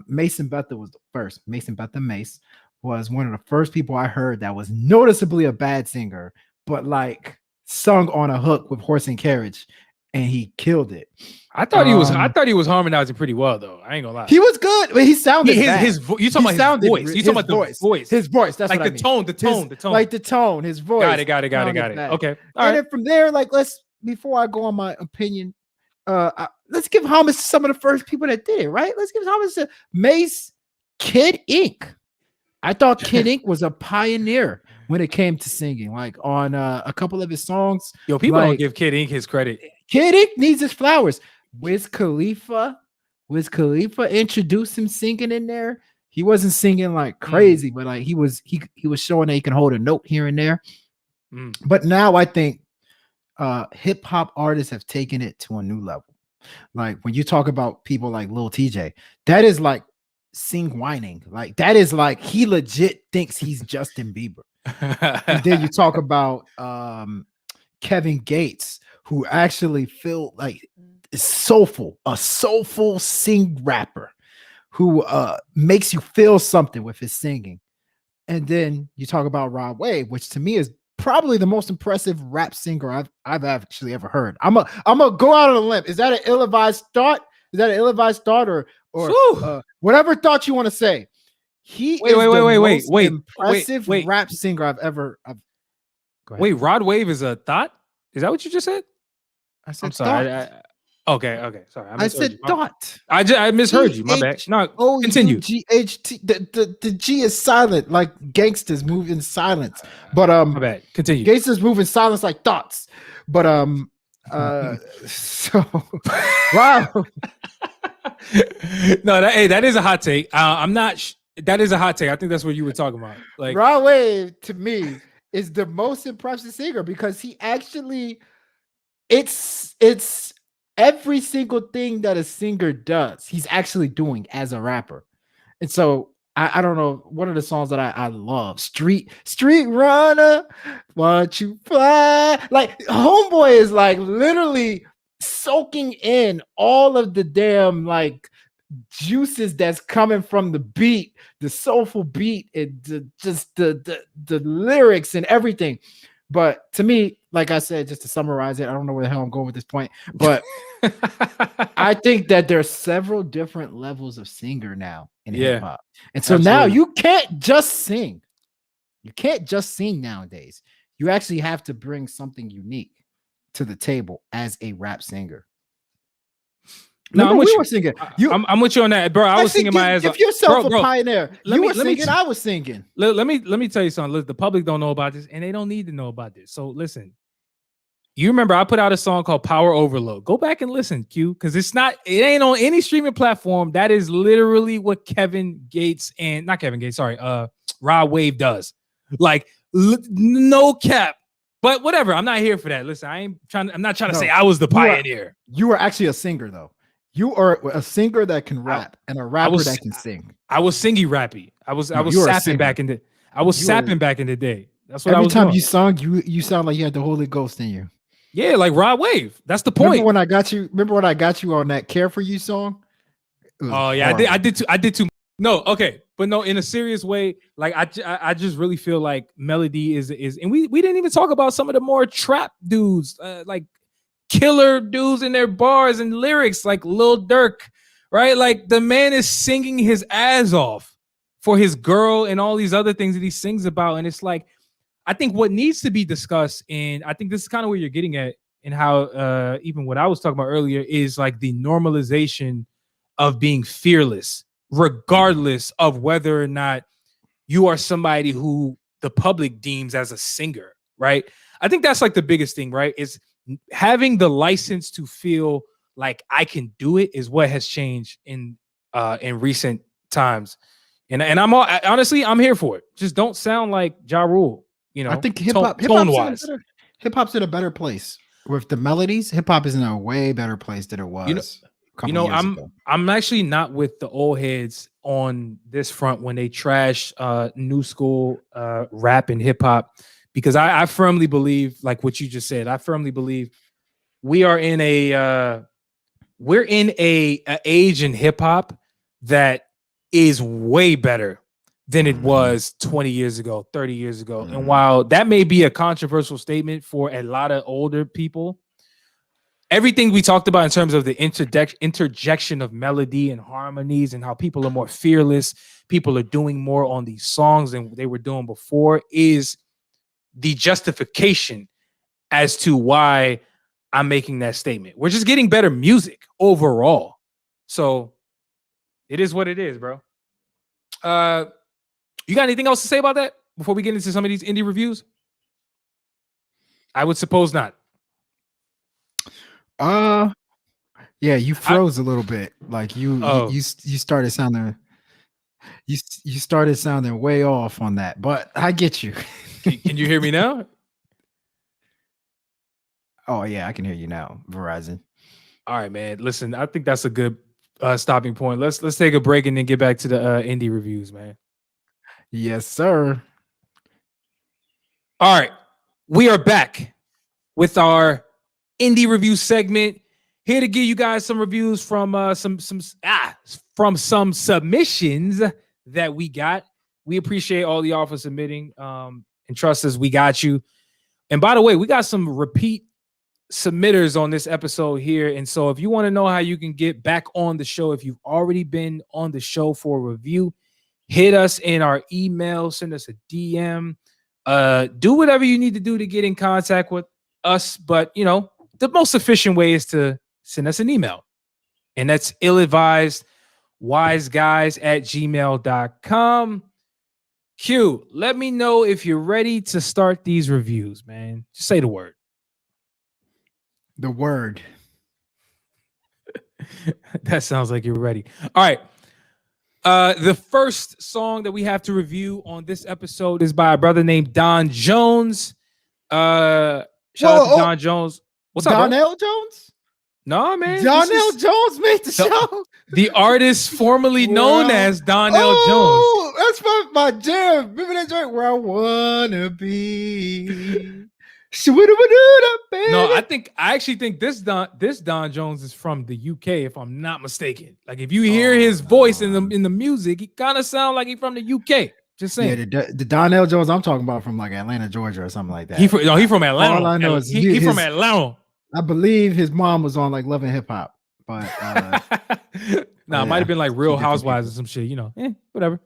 Mason Betha was the first. Mason Betha Mace was one of the first people I heard that was noticeably a bad singer, but like sung on a hook with Horse and Carriage, and he killed it. I thought he was harmonizing pretty well, though. I ain't gonna lie. He was good, but he sounded his you talking about his voice. You talking about the voice. His voice. That's like what the I mean. the tone. Like the tone, his voice. Got it. Okay. All right. Then from there, before I go on my opinion, let's give homage to some of the first people that did it, right? Let's give homage to Mace, Kid Ink. I thought Kid Ink was a pioneer when it came to singing, like on a couple of his songs. Yo, people don't give Kid Ink his credit. Kid Ink needs his flowers. Wiz Khalifa introduced him singing in there. He wasn't singing like crazy, but like he was showing that he can hold a note here and there. But now I think hip hop artists have taken it to a new level. Like when you talk about people like Lil TJ, that is like sing whining. Like that is like he legit thinks he's Justin Bieber. And then you talk about Kevin Gates, who actually feel like a soulful sing rapper who makes you feel something with his singing. And then you talk about Rod Wave, which to me is probably the most impressive rap singer I've actually ever heard. I'm gonna go out on a limb. Is that an ill-advised thought? Is that an ill-advised thought or whatever thought you want to say? Wait, impressive rap singer I've ever. Wait, Rod Wave is a thought? Is that what you just said? I said I'm sorry. Okay. Sorry. I said thought. I misheard you. My bad. No, continue. G-H-T. The G is silent, like gangsters move in silence. But my bad. Continue. Gangsters move in silence like thoughts. But so wow. No, that is a hot take. I'm not. That is a hot take. I think that's what you were talking about. Like Rod Wave to me is the most impressive singer because he actually, it's every single thing that a singer does, he's actually doing as a rapper. And so I don't know, one of the songs that I love, Street Runner, Watch You Fly. Like Homeboy is like literally soaking in all of the damn like juices that's coming from the beat, the soulful beat, and the lyrics and everything. But to me, like I said, just to summarize it, I don't know where the hell I'm going with this point, but I think that there's several different levels of singer now in hip hop. And so now you can't just sing. You can't just sing nowadays. You actually have to bring something unique to the table as a rap singer. No, I'm with we you. were singing. I'm with you on that, bro. I was singing my ass off. Give yourself a pioneer. You were singing. I was singing. Let me tell you something. Look, the public don't know about this, and they don't need to know about this. So listen. You remember I put out a song called Power Overload. Go back and listen, Q, because it ain't on any streaming platform. That is literally what Rod Wave does. Like, no cap. But whatever, I'm not here for that. Listen, I'm not trying to say I was the pioneer. You are actually a singer, though. You are a singer that can rap and a rapper that can sing. I was singy rappy. I was sapping back in the back in the day. That's what I was doing. Every time you sung, you sound like you had the Holy Ghost in you. Yeah, like Rod Wave. That's the point. Remember when I got you on that Care For You song? Oh yeah, horrible. I did too. No, okay. But no, in a serious way, like I just really feel like Melody is and we didn't even talk about some of the more trap dudes, like killer dudes in their bars and lyrics, like Lil Durk, right? Like the man is singing his ass off for his girl and all these other things that he sings about. And it's like, I think what needs to be discussed, and I think this is kind of where you're getting at, and how even what I was talking about earlier is like the normalization of being fearless, regardless of whether or not you are somebody who the public deems as a singer, right? I think that's like the biggest thing, right? Is having the license to feel like I can do it is what has changed in recent times. And honestly, I'm here for it. Just don't sound like Ja Rule. You know, I think hip hop's in a better place with the melodies. Hip hop is in a way better place than it was. I'm actually not with the old heads on this front when they trash new school rap and hip hop, because I firmly believe, like what you just said, I firmly believe we are in a age in hip hop that is way better than it was 20 years ago, 30 years ago. And while that may be a controversial statement for a lot of older people, everything we talked about in terms of the interjection of melody and harmonies and how people are more fearless, people are doing more on these songs than they were doing before, is the justification as to why I'm making that statement. We're just getting better music overall. So it is what it is, bro. You got anything else to say about that before we get into some of these indie reviews? I would suppose not. Yeah, you froze a little bit. Like you started sounding way off on that, but I get you. Can you hear me now? Oh yeah, I can hear you now, Verizon. All right, man. Listen, I think that's a good stopping point. Let's take a break and then get back to the indie reviews, man. Yes, sir. All right, we are back with our indie review segment. Here to give you guys some reviews from some submissions that we got. We appreciate all y'all for submitting. And trust us, we got you. And by the way, we got some repeat submitters on this episode here. And so if you want to know how you can get back on the show, if you've already been on the show for a review, hit us in our email, send us a DM, do whatever you need to do to get in contact with us. But, you know, the most efficient way is to send us an email. And that's illadvisedwiseguys@gmail.com. Q, let me know if you're ready to start these reviews, man. Just say the word. The word. That sounds like you're ready. All right. The first song that we have to review on this episode is by a brother named Don Jones. Shout out to Don Jones. What's up, Donnell Jones? No, man. Donnell Jones made the show. The artist formerly known as Donnell Jones. That's my jam. Remember that joint, Where I Wanna Be? No, I actually think this Don Jones is from the UK, if I'm not mistaken. Like if you hear his voice in the music, he kind of sounds like he's from the UK. Just saying. Yeah, the Donnell Jones I'm talking about from like Atlanta, Georgia, or something like that. He from Atlanta. All I know is he from Atlanta. I believe his mom was on like Love and Hip Hop, but it might have been like Real Housewives or some shit. You know, whatever.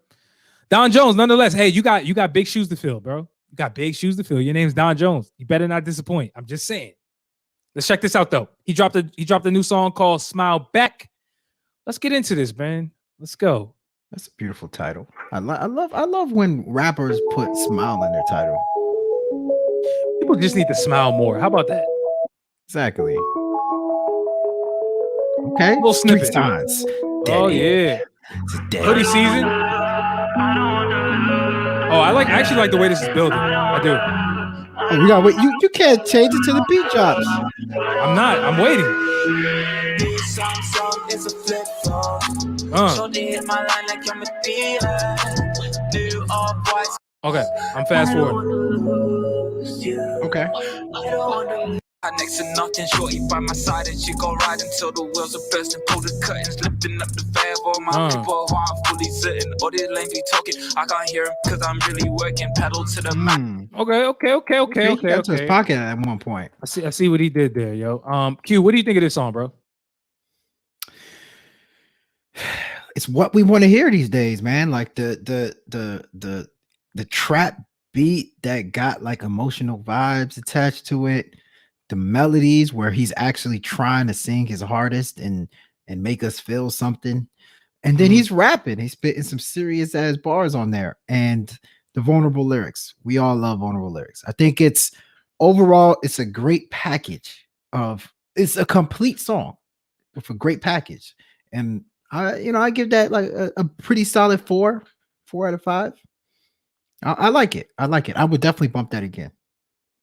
Don Jones, nonetheless. Hey, you got big shoes to fill, bro. You got big shoes to fill. Your name's Don Jones. You better not disappoint. I'm just saying. Let's check this out though. He dropped a new song called Smile Back. let's get into this, man. Let's go. That's a beautiful title. I love when rappers put smile in their title. People just need to smile more. How about that? Exactly. Okay. Little snippet. Signs. Oh yeah. Hoodie season. Oh, I actually like the way this is building. I do. Oh, we got wait. You can't change it to the beat drops. I'm not. I'm waiting. Okay, I'm fast forward. Okay. Next to nothing, shorty by my side, and she go ride until the wheels are burst and pull the curtains, lifting up the valve. All my people who I'm fully sitting, all these lanes be talking, I can't hear him because I'm really working. Pedal to the mat. Okay. He got to his pocket at one point. I see what he did there, yo. Q, what do you think of this song, bro? It's what we want to hear these days, man. Like the trap beat that got like emotional vibes attached to it. The melodies where he's actually trying to sing his hardest and make us feel something. And then he's rapping. He's spitting some serious ass bars on there. And the vulnerable lyrics. We all love vulnerable lyrics. I think it's overall, it's a great package it's a complete song with a great package. And I give that like a pretty solid 4 out of 5. I like it. I would definitely bump that again.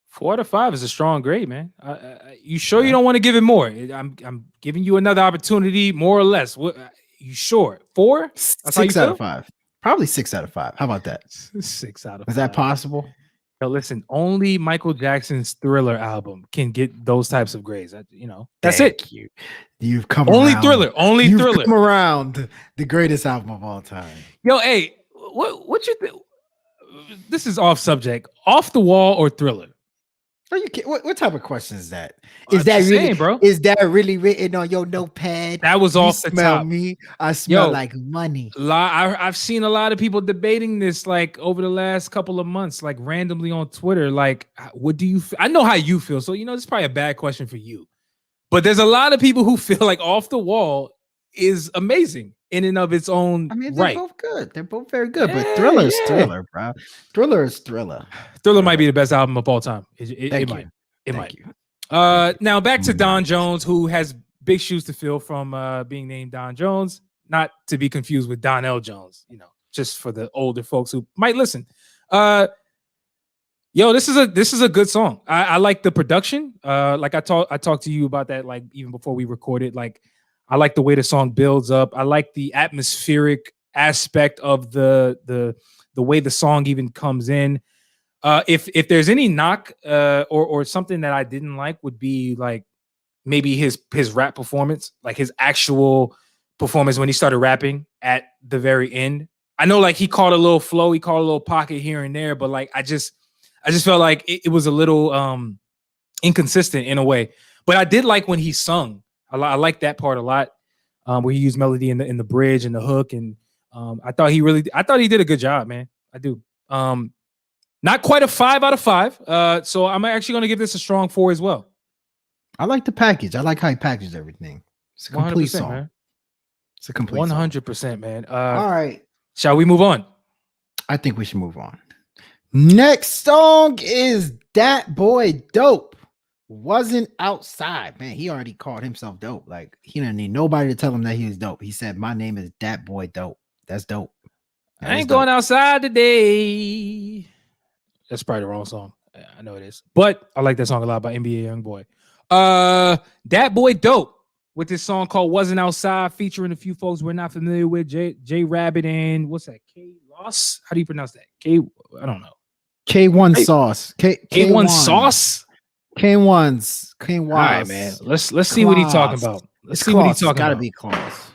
4 out of 5 is a strong grade, man. You sure you don't want to give it more? I'm giving you another opportunity, more or less. What? You sure? 4? 6 out of 5. Probably 6 out of 5. How about that? 6 out of 5. Is that possible? Yo, listen, only Michael Jackson's Thriller album can get those types of grades. That's it. You've come only around. Thriller. Only You've Thriller. Come around the greatest album of all time. Yo, hey, what you think? This is off subject. Off the Wall or Thriller? Are you kidding? What type of question is that? Is that really, bro? Is that really written on your notepad? That was off the top. Me, I smell like money. I've seen a lot of people debating this like over the last couple of months, like randomly on Twitter. Like, what do you? I know how you feel, so it's probably a bad question for you. But there's a lot of people who feel like Off the Wall is amazing in and of its own they're both good. They're both very good. But Thriller is Thriller, bro. Thriller is Thriller. Thriller might be the best album of all time. It might. Thank you. Now back to Don Jones, who has big shoes to fill from being named Don Jones, not to be confused with Donnell Jones. Just for the older folks who might listen. This is a good song. I like the production. Like I talked to you about that, like even before we recorded. Like I like the way the song builds up. I like the atmospheric aspect of the way the song even comes in. If there's any knock or something that I didn't like would be like maybe his rap performance, like his actual performance when he started rapping at the very end. I know like he caught a little flow, he caught a little pocket here and there, but like I just felt like it was a little inconsistent in a way. But I did like when he sung. I like that part a lot, where he used melody in the bridge and the hook, and I thought he did a good job, man. I do. Not quite a 5 out of 5. So I'm actually going to give this a strong 4 as well. I like the package. I like how he packaged everything. It's a complete song. Man. It's a complete 100%, man. All right. Shall we move on? I think we should move on. Next song is Dat Boy Dope. Wasn't outside, man. He already called himself dope. Like he didn't need nobody to tell him that he was dope. He said, "My name is Dat Boy Dope." That's dope. I ain't going outside today. That's probably the wrong song. I know it is, but I like that song a lot by NBA Youngboy. Dat Boy Dope with this song called "Wasn't Outside," featuring a few folks we're not familiar with. J Rabbit and what's that? K Loss. How do you pronounce that? I don't know. K1 Sauce. K1 Sauce. K1's. All right, man. Let's see what he's talking about. Let's see what he's talking about. Gotta be close.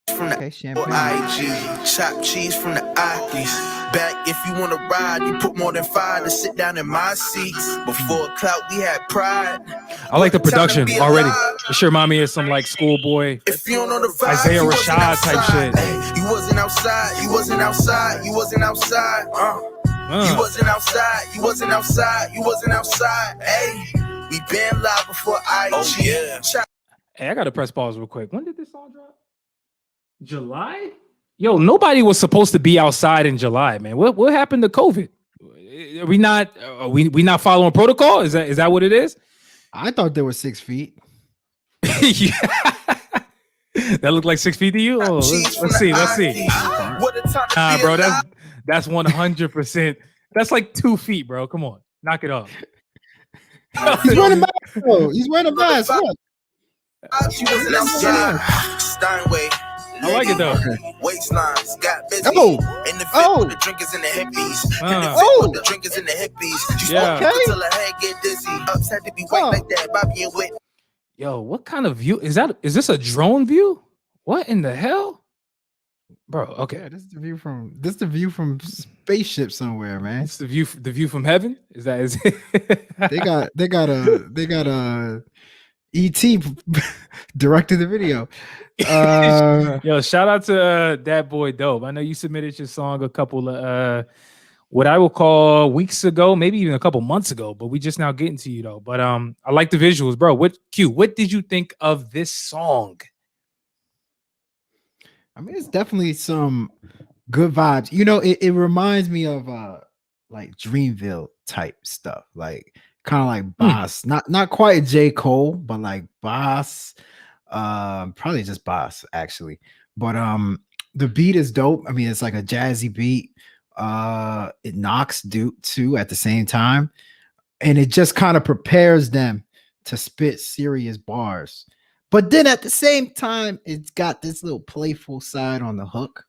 From the IG, chopped cheese from the Akis. Back if you want to ride, you put more than 5 to sit down in my seats. Before clout, we had pride. I like the production already. It sure remind me of some like Schoolboy, if you don't know the vibe, Isaiah Rashad type shit. Hey, you wasn't outside, you wasn't outside, you wasn't outside. You wasn't outside, you wasn't outside, you wasn't outside. Hey, we been live before IG. Oh, yeah. Hey, I gotta press pause real quick. When did this song drop? July? Yo, nobody was supposed to be outside in July, man. What happened to COVID? Are we not following protocol? Is that what it is? I thought there were 6 feet. Yeah. That looked like 6 feet to you? Oh, let's see. Nah, bro, that's 100%. That's like 2 feet, bro. Come on, knock it off. He's wearing a mask. He's wearing a mask. Look. Steinway. I like it though. Waistlines got busy. In the Oh. the drinkers and the hippies. The drinkers and the hippies. Yeah. Okay. Till her head get dizzy. Upset to be white like that. Bobby and Whit. Yo, what kind of view is that? Is this a drone view? What in the hell, bro? Okay, Yeah, this is the view from spaceship somewhere, man. it's the view from heaven. Is They got a ET directed the video. Yo, shout out to that boy Dope. I know you submitted your song a couple of what I will call weeks ago, maybe even a couple months ago, but we just now getting to you though. But I like the visuals, bro. What did you think of this song? I mean, it's definitely some good vibes. You know, it reminds me of like Dreamville type stuff, like kind of like Boss, not quite J. Cole, but like Boss, probably just Boss actually. But the beat is dope. I mean, it's like a jazzy beat. It knocks Duke too at the same time, and it just kind of prepares them to spit serious bars. But then at the same time, it's got this little playful side on the hook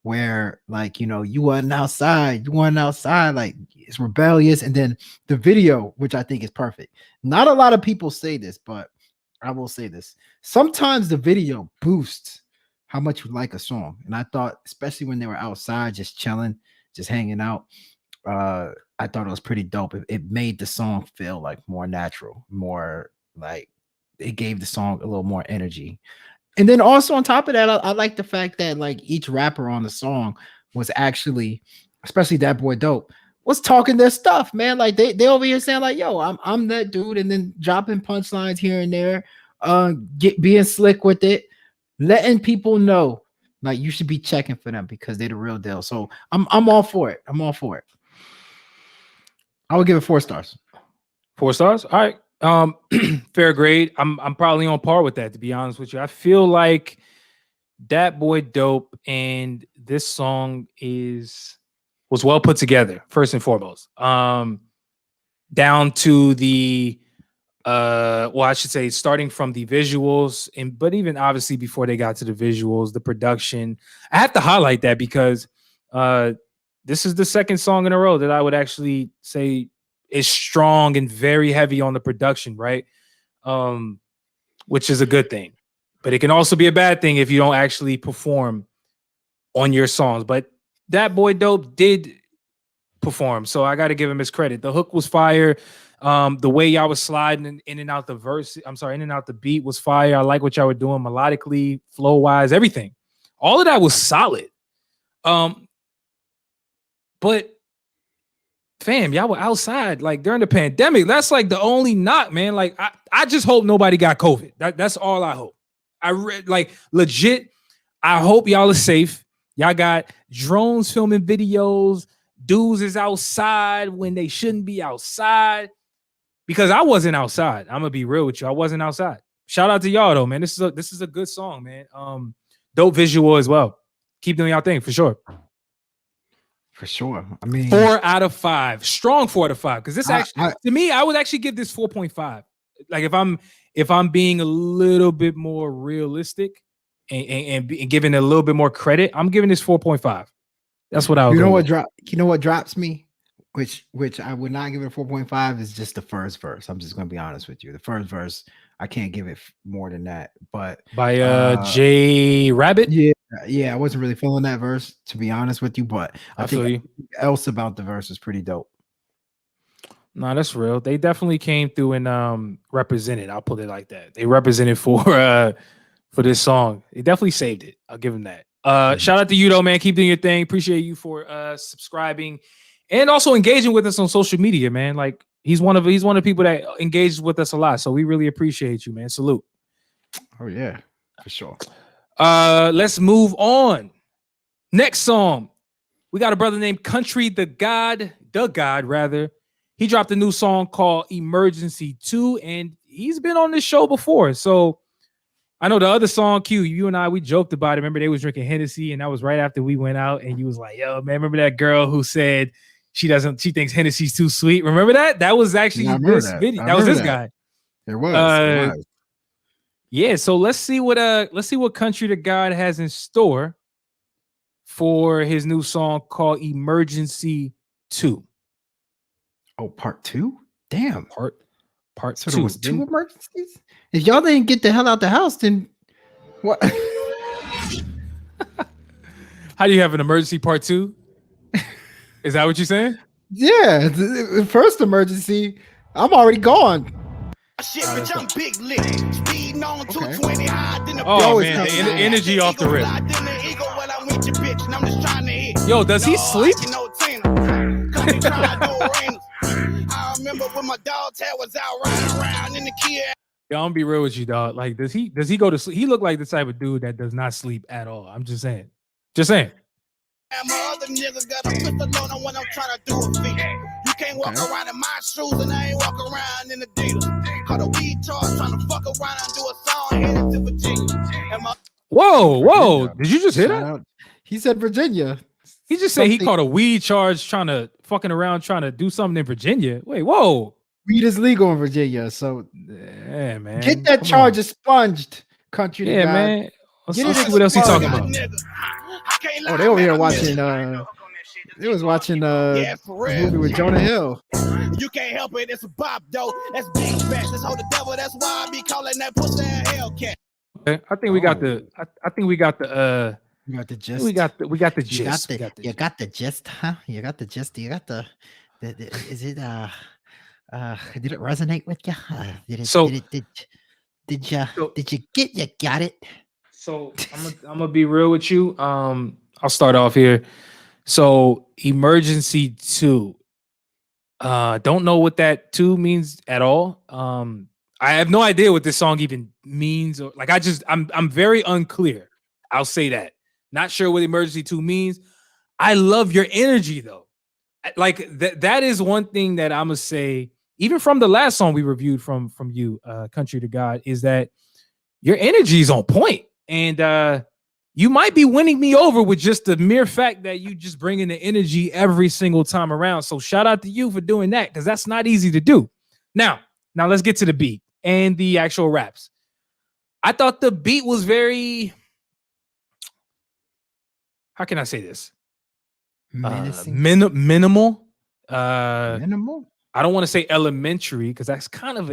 where, like, you know, you wasn't outside, like it's rebellious. And then the video, which I think is perfect. Not a lot of people say this, but I will say this. Sometimes the video boosts how much you like a song. And I thought, especially when they were outside, just chilling, just hanging out, I thought it was pretty dope. It made the song feel like more natural, more like it gave the song a little more energy. And then also on top of that, I like the fact that like each rapper on the song was actually, especially that boy Dope, was talking their stuff, man. Like they over here saying like, yo, I'm that dude, and then dropping punchlines here and there, being slick with it, letting people know like you should be checking for them because they're the real deal. So I'm all for it. I'm all for it. I would give it 4 stars. 4 stars. All right. Fair grade. I'm probably on par with that, to be honest with you. I feel like that boy Dope and this song was well put together, first and foremost. Down to the I should say starting from the visuals, but even obviously before they got to the visuals, the production. I have to highlight that because this is the second song in a row that I would actually say is strong and very heavy on the production, right? Which is a good thing, but it can also be a bad thing if you don't actually perform on your songs. But that boy Dope did perform, so I got to give him his credit. The hook was fire. The way y'all was sliding in and out the verse, in and out the beat was fire. I like what y'all were doing melodically, flow wise, everything. All of that was solid. But fam, y'all were outside like during the pandemic. That's like the only knock, man. Like I just hope nobody got COVID. That's all I hope. Legit. I hope y'all are safe. Y'all got drones filming videos. Dudes is outside when they shouldn't be outside. Because I wasn't outside. I'm gonna be real with you. I wasn't outside. Shout out to y'all though, man. This is a good song, man. Dope visual as well. Keep doing y'all thing for sure. For sure. I mean, 4 out of 5. Strong 4 out of 5. Because this to me, I would actually give this 4.5. Like if I'm being a little bit more realistic and giving it a little bit more credit, I'm giving this 4.5. That's what I would. You know what drops me? Which I would not give it a 4.5 is just the first verse. I'm just gonna be honest with you. The first verse, I can't give it more than that. But by J Rabbit. Yeah, I wasn't really feeling that verse, to be honest with you. But I think everything else about the verse is pretty dope. No, that's real. They definitely came through and represented. I'll put it like that. They represented for this song. They definitely saved it. I'll give them that. Shout out to you though, man. Keep doing your thing. Appreciate you for subscribing and also engaging with us on social media, man. Like he's one of the people that engages with us a lot. So we really appreciate you, man. Salute. Oh yeah, for sure. Let's move on. Next song, we got a brother named CountryDaGod rather. He dropped a new song called Emergency 2, and he's been on this show before. So I know the other song, Q, you and I, we joked about it. Remember, they was drinking Hennessy, and that was right after we went out, and you was like, yo, man, remember that girl who said she thinks Hennessy's too sweet? Remember that? That was actually this video. That was this guy. It was. Yeah, so let's see what CountryDaGod has in store for his new song called Emergency 2. Oh, part 2? Damn. Part so 2. There was 2 emergencies? If y'all didn't get the hell out the house, then what? How do you have an emergency part 2? Is that what you're saying? Yeah, the first emergency, I'm already gone. Shit, bitch, I'm big lit. Speeding on 220 high. Oh man, the energy off the rip. Yo, does he sleep? I remember when my dog Ted was out riding around in the Kia. Yo, I'm gonna be real with you, dog. Like, does he go to sleep? He look like the type of dude that does not sleep at all. I'm just saying. Just saying. My other niggas got a pistol on when I'm trying to do a feat. You can't walk around in my shoes and I ain't walk around in the dealers. Caught a weed charge trying to fuck around and do a song headed to Virginia. Whoa! Did you just hear that? He said Virginia. He just said he caught a weed charge trying to do something in Virginia. Wait, whoa! Weed is legal in Virginia, so yeah, man. Get that charge expunged, country. Yeah, man. Let's see what else he talking about. Oh, they over here watching. They was watching a movie with Jonah Hill. You can't help it. It's a bop, though. That's big bash. Let's hold the devil. That's why I be calling that pussy a Hellcat. Okay, I think we got the. I think we got the. You got the gist. We got the gist. You got the gist, huh? You got the gist. You got the is it did it resonate with you? Did you got it? So I'm gonna be real with you. I'll start off here. So Emergency 2. Don't know what that 2 means at all. I have no idea what this song even means, or like I'm very unclear. I'll say that. Not sure what Emergency 2 means. I love your energy though. Like that is one thing that I'm gonna say, even from the last song we reviewed from you, CountryDaGod, is that your energy is on point. And you might be winning me over with just the mere fact that you just bring in the energy every single time around. So shout out to you for doing that, because that's not easy to do. Now let's get to the beat and the actual raps. I thought the beat was very, how can I say this? Minimal. Minimal. I don't want to say elementary, because that's kind of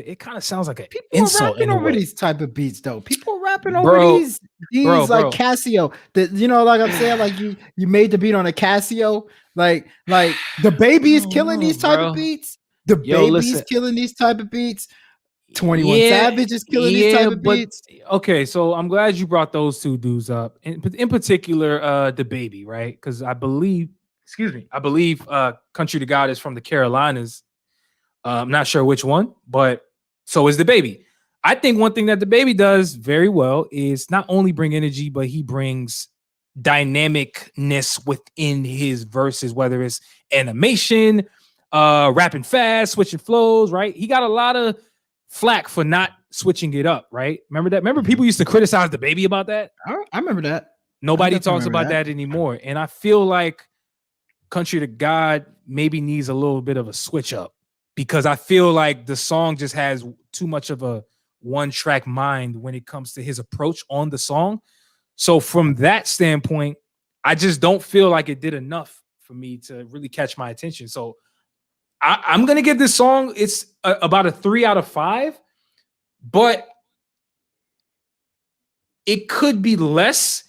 sounds like an people insult. Rapping over these type of beats though. People are rapping over these like Casio. That, you know, like I'm saying, like you made the beat on a Casio. Like the baby is killing these type of beats. The baby is killing these type of beats. 21 Savage is killing these type of beats. Okay, so I'm glad you brought those two dudes up. In particular, the baby, right? Because I believe CountryDaGod is from the Carolinas. I'm not sure which one, but so is the baby. I think one thing that the baby does very well is not only bring energy, but he brings dynamicness within his verses, whether it's animation, rapping fast, switching flows, right? He got a lot of flack for not switching it up, right? Remember that? Remember people used to criticize the baby about that? I remember that. Nobody talks about that anymore. And I feel like CountryDaGod maybe needs a little bit of a switch up, because I feel like the song just has too much of a one-track mind when it comes to his approach on the song. So from that standpoint, I just don't feel like it did enough for me to really catch my attention. So I'm going to give this song, it's about a 3 out of 5, but it could be less.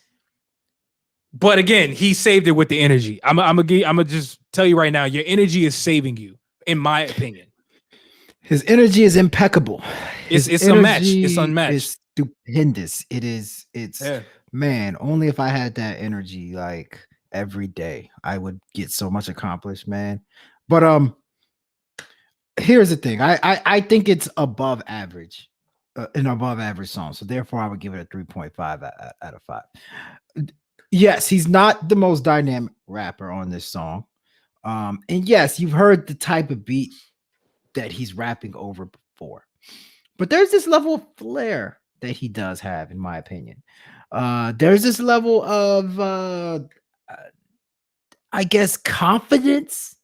But again, he saved it with the energy. I'm gonna just tell you right now, your energy is saving you, in my opinion. His energy is impeccable. It's unmatched. It's unmatched. It's stupendous. It's man, only if I had that energy like every day, I would get so much accomplished, man. But here's the thing. I think it's above average. an above average song. So therefore, I would give it a 3.5 out of 5. Yes, he's not the most dynamic rapper on this song. And yes, you've heard the type of beat that he's rapping over before. But there's this level of flair that he does have, in my opinion. There's this level of, I guess, confidence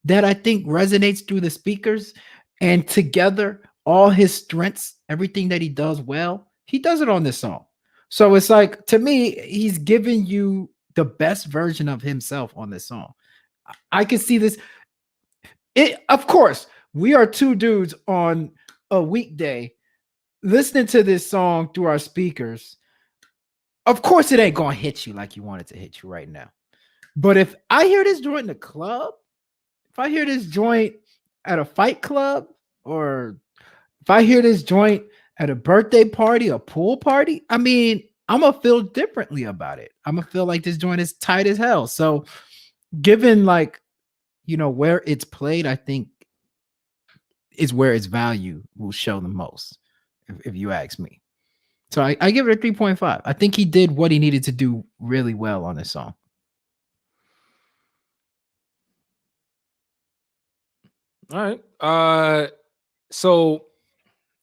that I think resonates through the speakers. And together, all his strengths, everything that he does well, he does it on this song. So it's like, to me, he's giving you the best version of himself on this song. I can see this. Of course, we are two dudes on a weekday listening to this song through our speakers. Of course, it ain't gonna hit you like you want it to hit you right now. But if I hear this joint in the club, if I hear this joint at a fight club, or if I hear this joint at a birthday party, a pool party, I mean, I'm gonna feel differently about it. I'm gonna feel like this joint is tight as hell. So given, like, you know, where it's played, I think is where its value will show the most, if you ask me. So I give it a 3.5. I think he did what he needed to do really well on this song. All right. So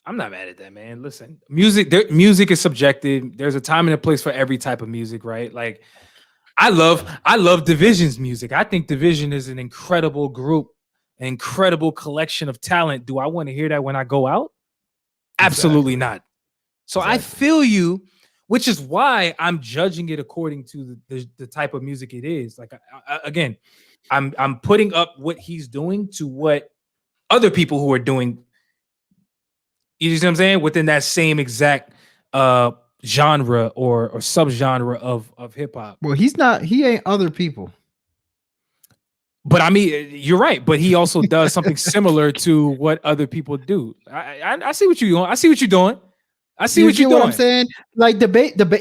I'm not mad at that, man. Listen, music is subjective. There's a time and a place for every type of music, right? Like, I love Division's music. I think Division is an incredible group, an incredible collection of talent. Do I want to hear that when I go out? Absolutely not. So I feel you, which is why I'm judging it according to the type of music it is. Like, again, I'm putting up what he's doing to what other people who are doing. You see what I'm saying? Within that same exact genre or subgenre of hip hop. Well, he ain't other people. But I mean, you're right. But he also does something similar to what other people do. I see what you're doing. I see what you're doing. I see what you're doing. What I'm saying? Like the baby Baby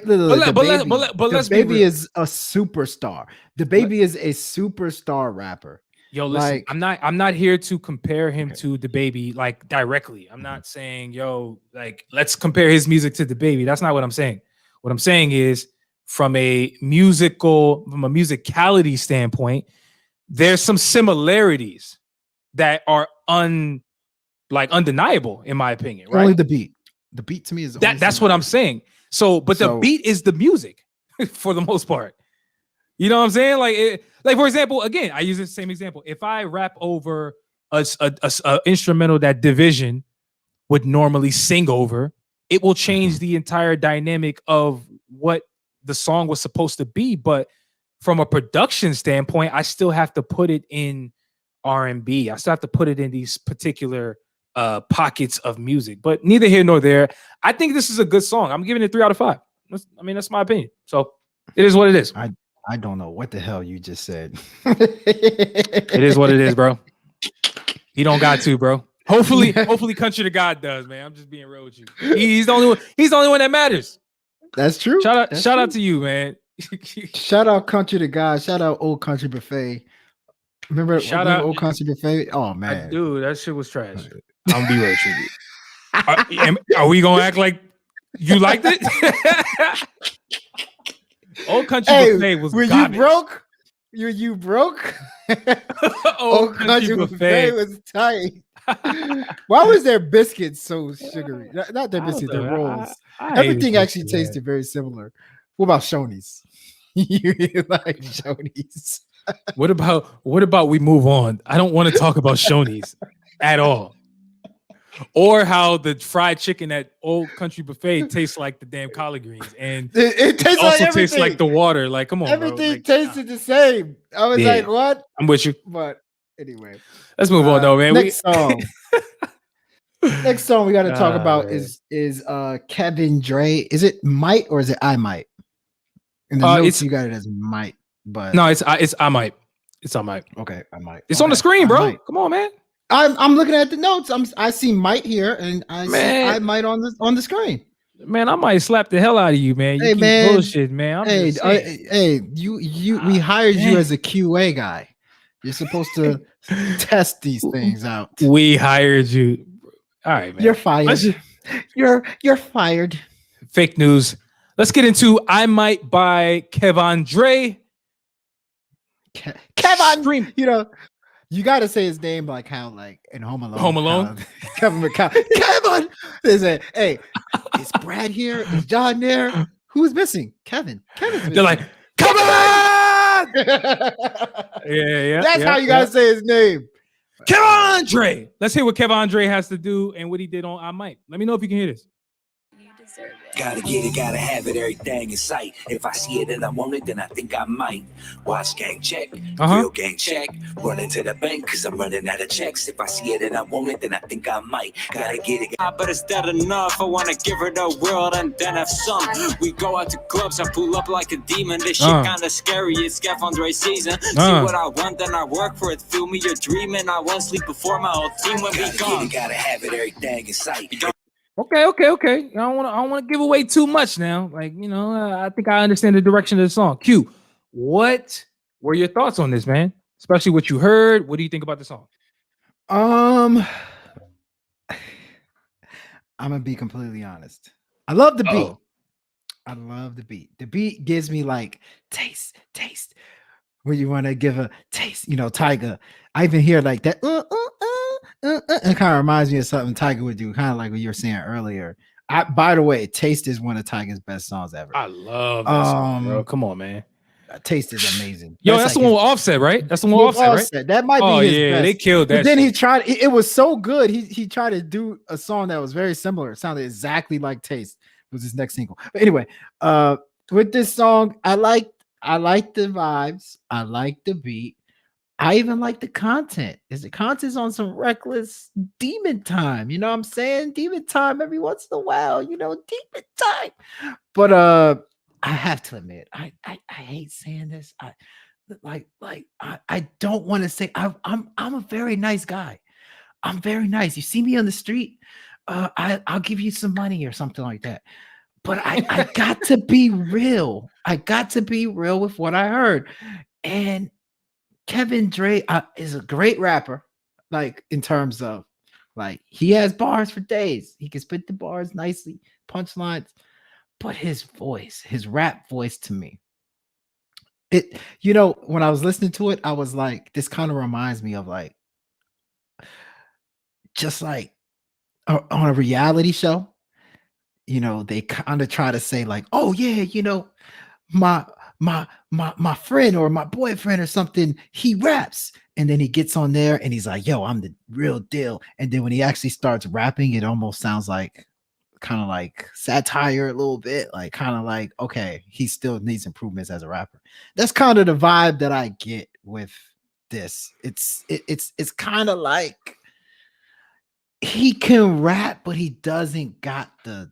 is a superstar. The baby is a superstar rapper. Yo, listen, like, I'm not here to compare him to the baby, like, directly. I'm not saying, yo, like, let's compare his music to the baby. That's not what I'm saying. What I'm saying is, from a musicality standpoint, there's some similarities that are undeniable, in my opinion. Right? Only the beat. The beat to me is that's what I'm saying. So the beat is the music for the most part. You know what I'm saying? Like for example, again, I use the same example. If I rap over a instrumental that Division would normally sing over, it will change the entire dynamic of what the song was supposed to be. But from a production standpoint, I still have to put it in R&B. I still have to put it in these particular pockets of music. But neither here nor there. I think this is a good song. I'm giving it 3 out of 5. That's my opinion. So it is what it is. I don't know what the hell you just said. It is what it is, bro. He don't got to, bro. Hopefully CountryDaGod does, man. I'm just being real with you. He's the only one. He's the only one that matters. That's true. Shout out to you, man. Shout out CountryDaGod. Shout out Old Country Buffet. Remember Old Country Buffet? Oh man, dude, that shit was trash. I'm gonna be real with you. Are we gonna act like you liked it? Old Country Buffet was garbage. You broke? You broke? Old Country Buffet was tight. Why was their biscuits so sugary? Not their biscuits, their rolls. Everything actually tasted very similar. What about Shoney's? You like Shoney's? What about we move on? I don't want to talk about Shoney's at all. Or how the fried chicken at Old Country Buffet tastes like the damn collard greens, and it tastes also like tastes like the water. Like, come on, everything tasted the same. I was like, what? I'm with you. But anyway, let's move on, though, man. Next song. Next song we got to talk about is Kevan Dre. Is it Might or is it I Might? In the notes, you got it as Might, but no, it's I Might. It's I Might. Okay, I Might. It's on the screen, bro. Come on, man. I'm looking at the notes. I see Might here, and I see I Might on the screen. Man, I might slap the hell out of you, man. You keep bullshit, man. We hired you as a QA guy. You're supposed to test these things out. We hired you. All right, man. You're fired. You're fired. Fake news. Let's get into I Might by Kevan Dre. Kevan, you know, you got to say his name like how, like in Home Alone. Home Alone. Kevin McCall. Kevin. They say, "Hey, is Brad here? Is John there? Who's missing? Kevin. Kevin's missing." They're like, "Come on!" yeah. That's how you gotta say his name. Kevan Dre. Let's hear what Kevan Dre has to do and what he did on I Might. Let me know if you can hear this. Gotta get it, gotta have it, everything in sight. If I see it and I want it, then I think I might. Watch gang check, real gang check. Running to the bank, cause I'm running out of checks. If I see it and I want it, then I think I might. Gotta get it. But is that enough? I wanna give her the world and then have some. We go out to clubs, I pull up like a demon. This shit kinda scary, it's Kevan Dre season. See what I want, then I work for it. Feel me, you're dreaming. I won't sleep before my whole team when we gone. Gotta have it, everything in sight. Okay. I don't want to give away too much now. Like, you know, I think I understand the direction of the song. Q, what were your thoughts on this, man? Especially what you heard. What do you think about the song? I'm gonna be completely honest. I love the beat. I love the beat. The beat gives me like taste. Where you want to give a taste, you know, Tyga. I even hear like that. It kind of reminds me of something Tyga would do, kind of like what you were saying earlier. By the way, Taste is one of Tyga's best songs ever. I love that song, bro. Come on, man. Taste is amazing. Yo, that's the one with Offset, right? That's the one with Offset, right? That might be his best. They killed that. But then he tried. It was so good. He tried to do a song that was very similar. It sounded exactly like Taste. Was his next single. But anyway, with this song, I like the vibes. I like the beat. I even like the content. Is the content's on some reckless demon time? You know what I'm saying? Demon time every once in a while. You know, demon time. But I have to admit, I hate saying this. I don't want to say I'm a very nice guy. I'm very nice. You see me on the street, I'll give you some money or something like that. But I got to be real. I got to be real with what I heard. And Kevan Dre is a great rapper, like in terms of like he has bars for days. He can spit the bars nicely, punchlines. But his voice, his rap voice to me, you know, when I was listening to it, I was like, this kind of reminds me of like, just like on a reality show, you know, they kind of try to say like, oh yeah, you know, my friend or my boyfriend or something, he raps. And then he gets on there and he's like, yo, I'm the real deal. And then when he actually starts rapping, it almost sounds like kind of like satire a little bit, like kind of like, okay, he still needs improvements as a rapper. That's kind of the vibe that I get with this. It's kind of like he can rap, but he doesn't got the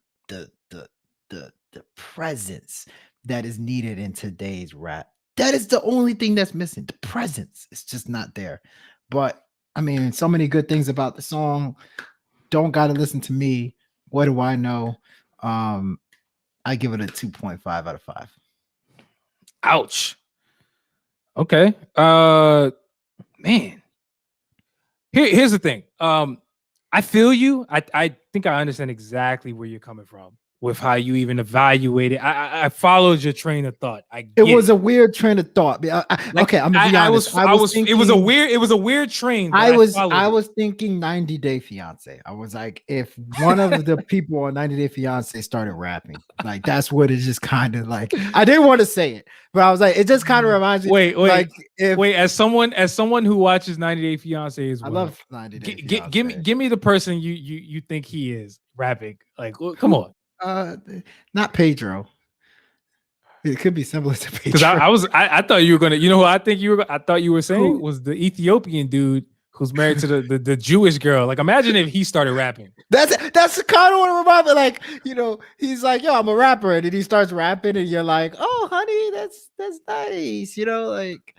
presence that is needed in today's rap. That is the only thing that's missing. The presence is just not there. But I mean, so many good things about the song. Don't gotta listen to me. What do I know? I give it a 2.5 out of 5. Ouch. Okay. Man. Here's the thing. I feel you. I think I understand exactly where you're coming from with how you even evaluate it. I followed your train of thought. It was a weird train of thought. Okay, I'm gonna be honest. It was a weird train. I was thinking 90 Day Fiance. I was like, if one of the people on 90 Day Fiance started rapping, like that's what it just kind of like. I didn't want to say it, but I was like, it just kind of reminds me. Wait. As someone who watches 90 Day Fiance as well, I love 90 Day Fiance. Give me the person you think he is rapping. Like, come on. Not Pedro. It could be similar to Pedro. Because I thought you were gonna, you know who I thought you were saying was the Ethiopian dude who's married to the Jewish girl. Like, imagine if he started rapping. That's the kind of what I remember. Like, you know, he's like, yo, I'm a rapper, and then he starts rapping, and you're like, oh, honey, that's nice, you know, like.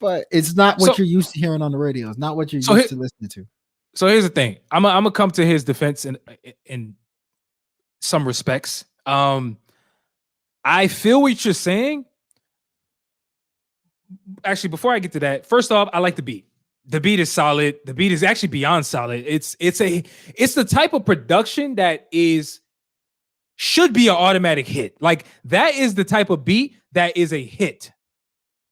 But it's not what you're used to hearing on the radio. It's not what you're used to listening to. So here's the thing. I'm gonna come to his defense in some respects. I feel what you're saying. Actually, before I get to that, first off, I like the beat. The beat is solid. The beat is actually beyond solid. It's the type of production that should be an automatic hit. Like that is the type of beat that is a hit.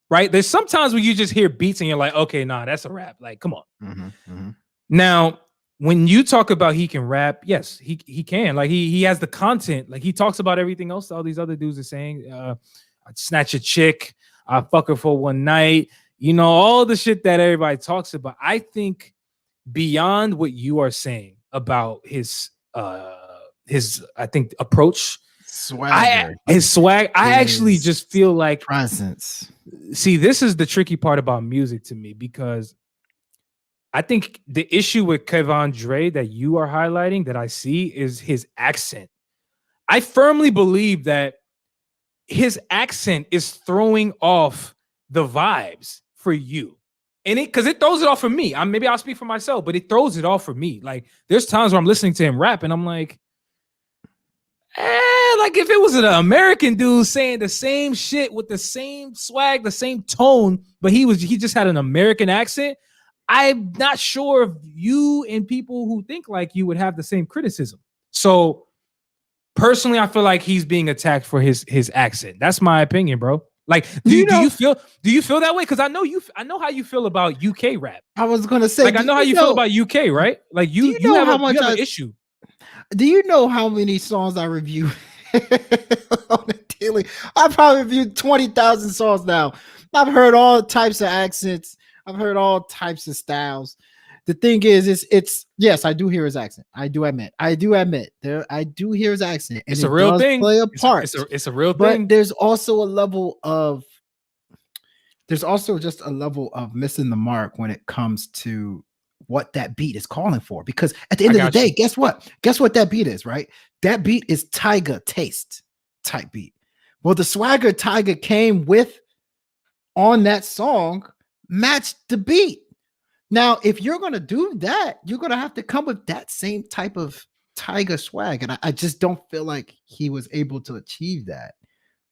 Right? There's sometimes when you just hear beats and you're like, okay, nah, that's a rap. Like, come on. Now, when you talk about he can rap, yes, he can. Like he has the content. Like he talks about everything else all these other dudes are saying. I'd snatch a chick, I fuck her for one night. You know, all the shit that everybody talks about. I think beyond what you are saying about his I think approach, swagger, his swag, I actually just feel like presence. See, this is the tricky part about music to me, because I think the issue with Kevan Dre that you are highlighting that I see is his accent. I firmly believe that his accent is throwing off the vibes for you. And because it throws it off for me. Maybe I'll speak for myself, but it throws it off for me. Like there's times where I'm listening to him rap and I'm like, like if it was an American dude saying the same shit with the same swag, the same tone, but he just had an American accent, I'm not sure if you and people who think like you would have the same criticism. So personally, I feel like he's being attacked for his accent. That's my opinion, bro. Like, do you feel that way? Because I know how you feel about UK rap. I was gonna say, like, I know how you feel about UK, right? Like you have an issue. Do you know how many songs I review on a daily? I probably reviewed 20,000 songs now. I've heard all types of accents. I've heard all types of styles. The thing is, it's yes, I do hear his accent. I do admit I do hear his accent. And it's a real thing. Play a part. It's a real but thing. There's also just a level of missing the mark when it comes to what that beat is calling for. Because at the end of the day, guess what? Guess what that beat is, right? That beat is Tyga taste type beat. Well, the swagger Tyga came with on that song matched the beat. Now, if you're going to do that, you're going to have to come with that same type of Tyga swag. And I just don't feel like he was able to achieve that.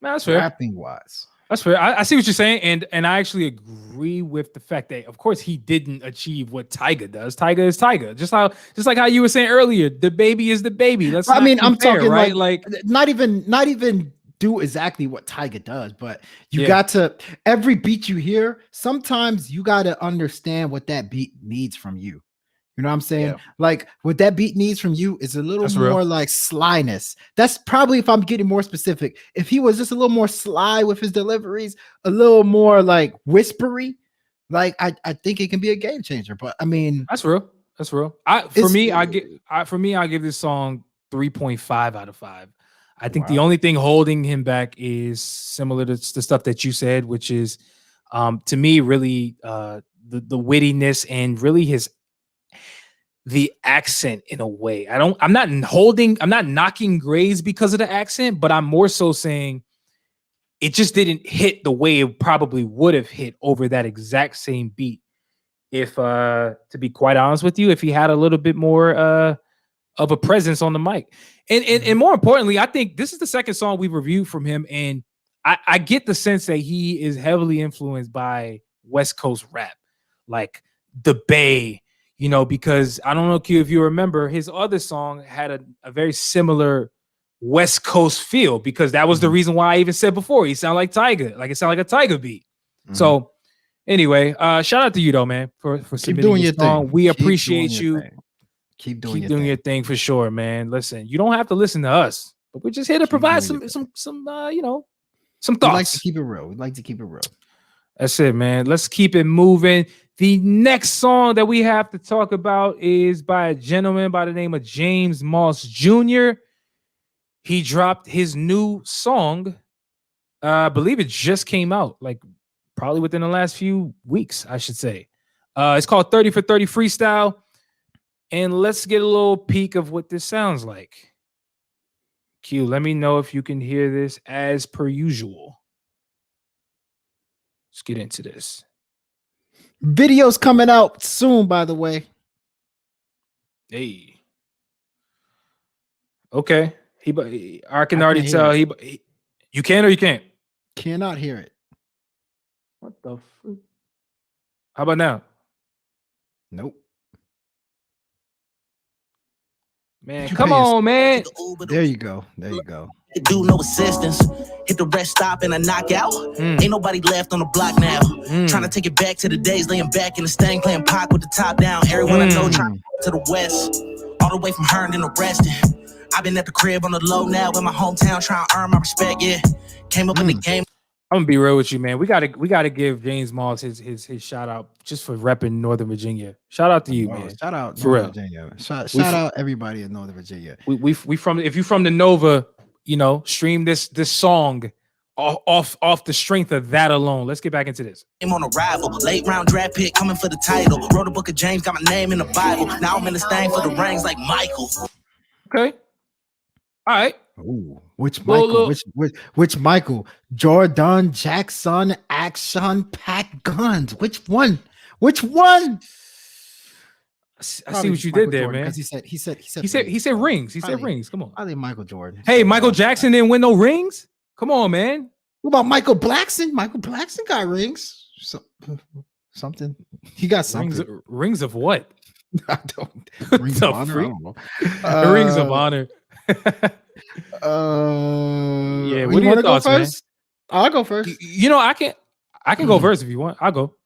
That's fair. Rapping wise. That's fair. I see what you're saying. And I actually agree with the fact that, of course, he didn't achieve what Tyga does. Tyga is Tyga. Just like how you were saying earlier, the baby is the baby. I'm talking right? like not even do exactly what Tyga does, but you got to, every beat you hear, sometimes you got to understand what that beat needs from you. You know what I'm saying? Yeah. Like what that beat needs from you is a little more like slyness. That's probably, if I'm getting more specific, if he was just a little more sly with his deliveries, a little more like whispery, like I think it can be a game changer. But I mean, that's real. That's real. I give this song 3.5 out of 5. I think the only thing holding him back is similar to the stuff that you said, which is to me really the wittiness and really the accent in a way. I'm not knocking Grays because of the accent, but I'm more so saying it just didn't hit the way it probably would have hit over that exact same beat. If to be quite honest with you, if he had a little bit more of a presence on the mic. And more importantly, I think this is the second song we've reviewed from him, and I get the sense that he is heavily influenced by West Coast rap, like the Bay, you know, because I don't know, Q, if you remember, his other song had a very similar West Coast feel, because that was the reason why I even said before, he sounded like Tyga, like it sounded like a Tyga beat. So anyway, shout out to you though, man, for submitting your song. Thing. We appreciate you. Keep doing your thing for sure, man. Listen, you don't have to listen to us, but we're just here to provide some some thoughts. We like to keep it real. That's it, man. Let's keep it moving. The next song that we have to talk about is by a gentleman by the name of James Moss Jr. He dropped his new song. I believe it just came out, like probably within the last few weeks, I should say. It's called 30 for 30 Freestyle. And let's get a little peek of what this sounds like. Q, let me know if you can hear this as per usual. Let's get into this. Video's coming out soon, by the way. Hey. Okay. I can already tell. You can or you can't? Cannot hear it. What the fuck? How about now? Nope. Man, come on, man. There you go. There you go. Do no assistance. Hit the rest stop and a knockout. Ain't nobody left on the block now. Trying to take it back to the days laying back in the stand playing Pac with the top down. Everyone I know trying to the west, all the way from Hearn and arrested. I've been at the crib on the low now in my hometown trying to earn my respect. Yeah, came up in the game. I'm gonna be real with you, man. We gotta give James Moss his shout out just for repping Northern Virginia. Shout out to you, man. Shout out for Northern real. Virginia. Shout out everybody in Northern Virginia. We from if you're from the Nova, you know, stream this song off the strength of that alone. Let's get back into this. I'm on arrival, late round draft pick coming for the title. Wrote a book of James, got my name in the Bible. Now I'm in this thing for the rings like Michael. Okay. All right. Ooh, which Michael? Which Michael? Jordan Jackson Action Pack Guns. Which one? I see what you did there, Jordan, man. Because he said rings. He said rings. Come on. I think Michael Jordan. Hey, Michael Jackson didn't win no rings. Come on, man. What about Michael Blackson? Michael Blackson got rings. Something. He got something. Rings of what? I don't. Rings of honor. I don't know. Rings of honor. Yeah. What are your thoughts, man? I'll go first. You know, I can go first if you want. I'll go.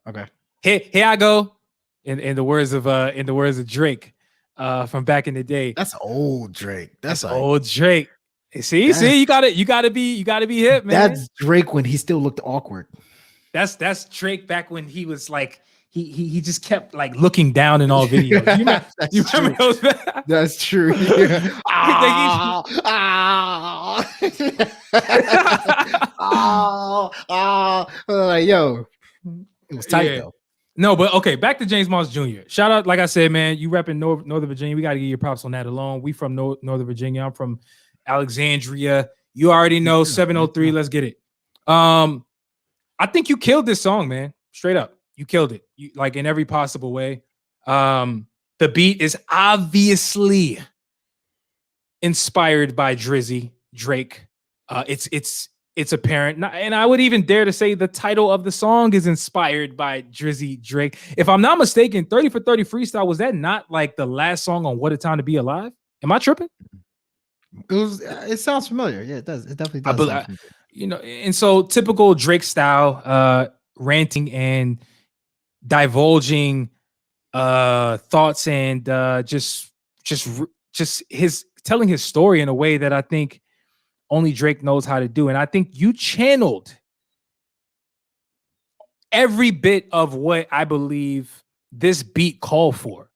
Okay. Here I go. In the words of Drake, from back in the day. That's old Drake. That's old Drake. See, you gotta be hip, man. That's Drake when he still looked awkward. That's Drake back when he was like he just kept like looking down in all videos. You remember those? That's true. Like, yo, it was tight though. No, but okay, back to James Moss Jr. Shout out, like I said, man, you repping Northern Virginia. We got to give you props on that alone. We from Northern Virginia. I'm from Alexandria. You already know 703. Let's get it. I think you killed this song, man. Straight up, you killed it. You, like in every possible way. The beat is obviously inspired by Drake. It's apparent, and I would even dare to say the title of the song is inspired by Drake. If I'm not mistaken, 30 for 30 Freestyle, was that not like the last song on What a Time to Be Alive? Am I tripping? It sounds familiar. Yeah, it does. It definitely does. You know, and so typical Drake style, ranting and divulging thoughts and just his telling his story in a way that I think only Drake knows how to do. And I think you channeled every bit of what I believe this beat called for,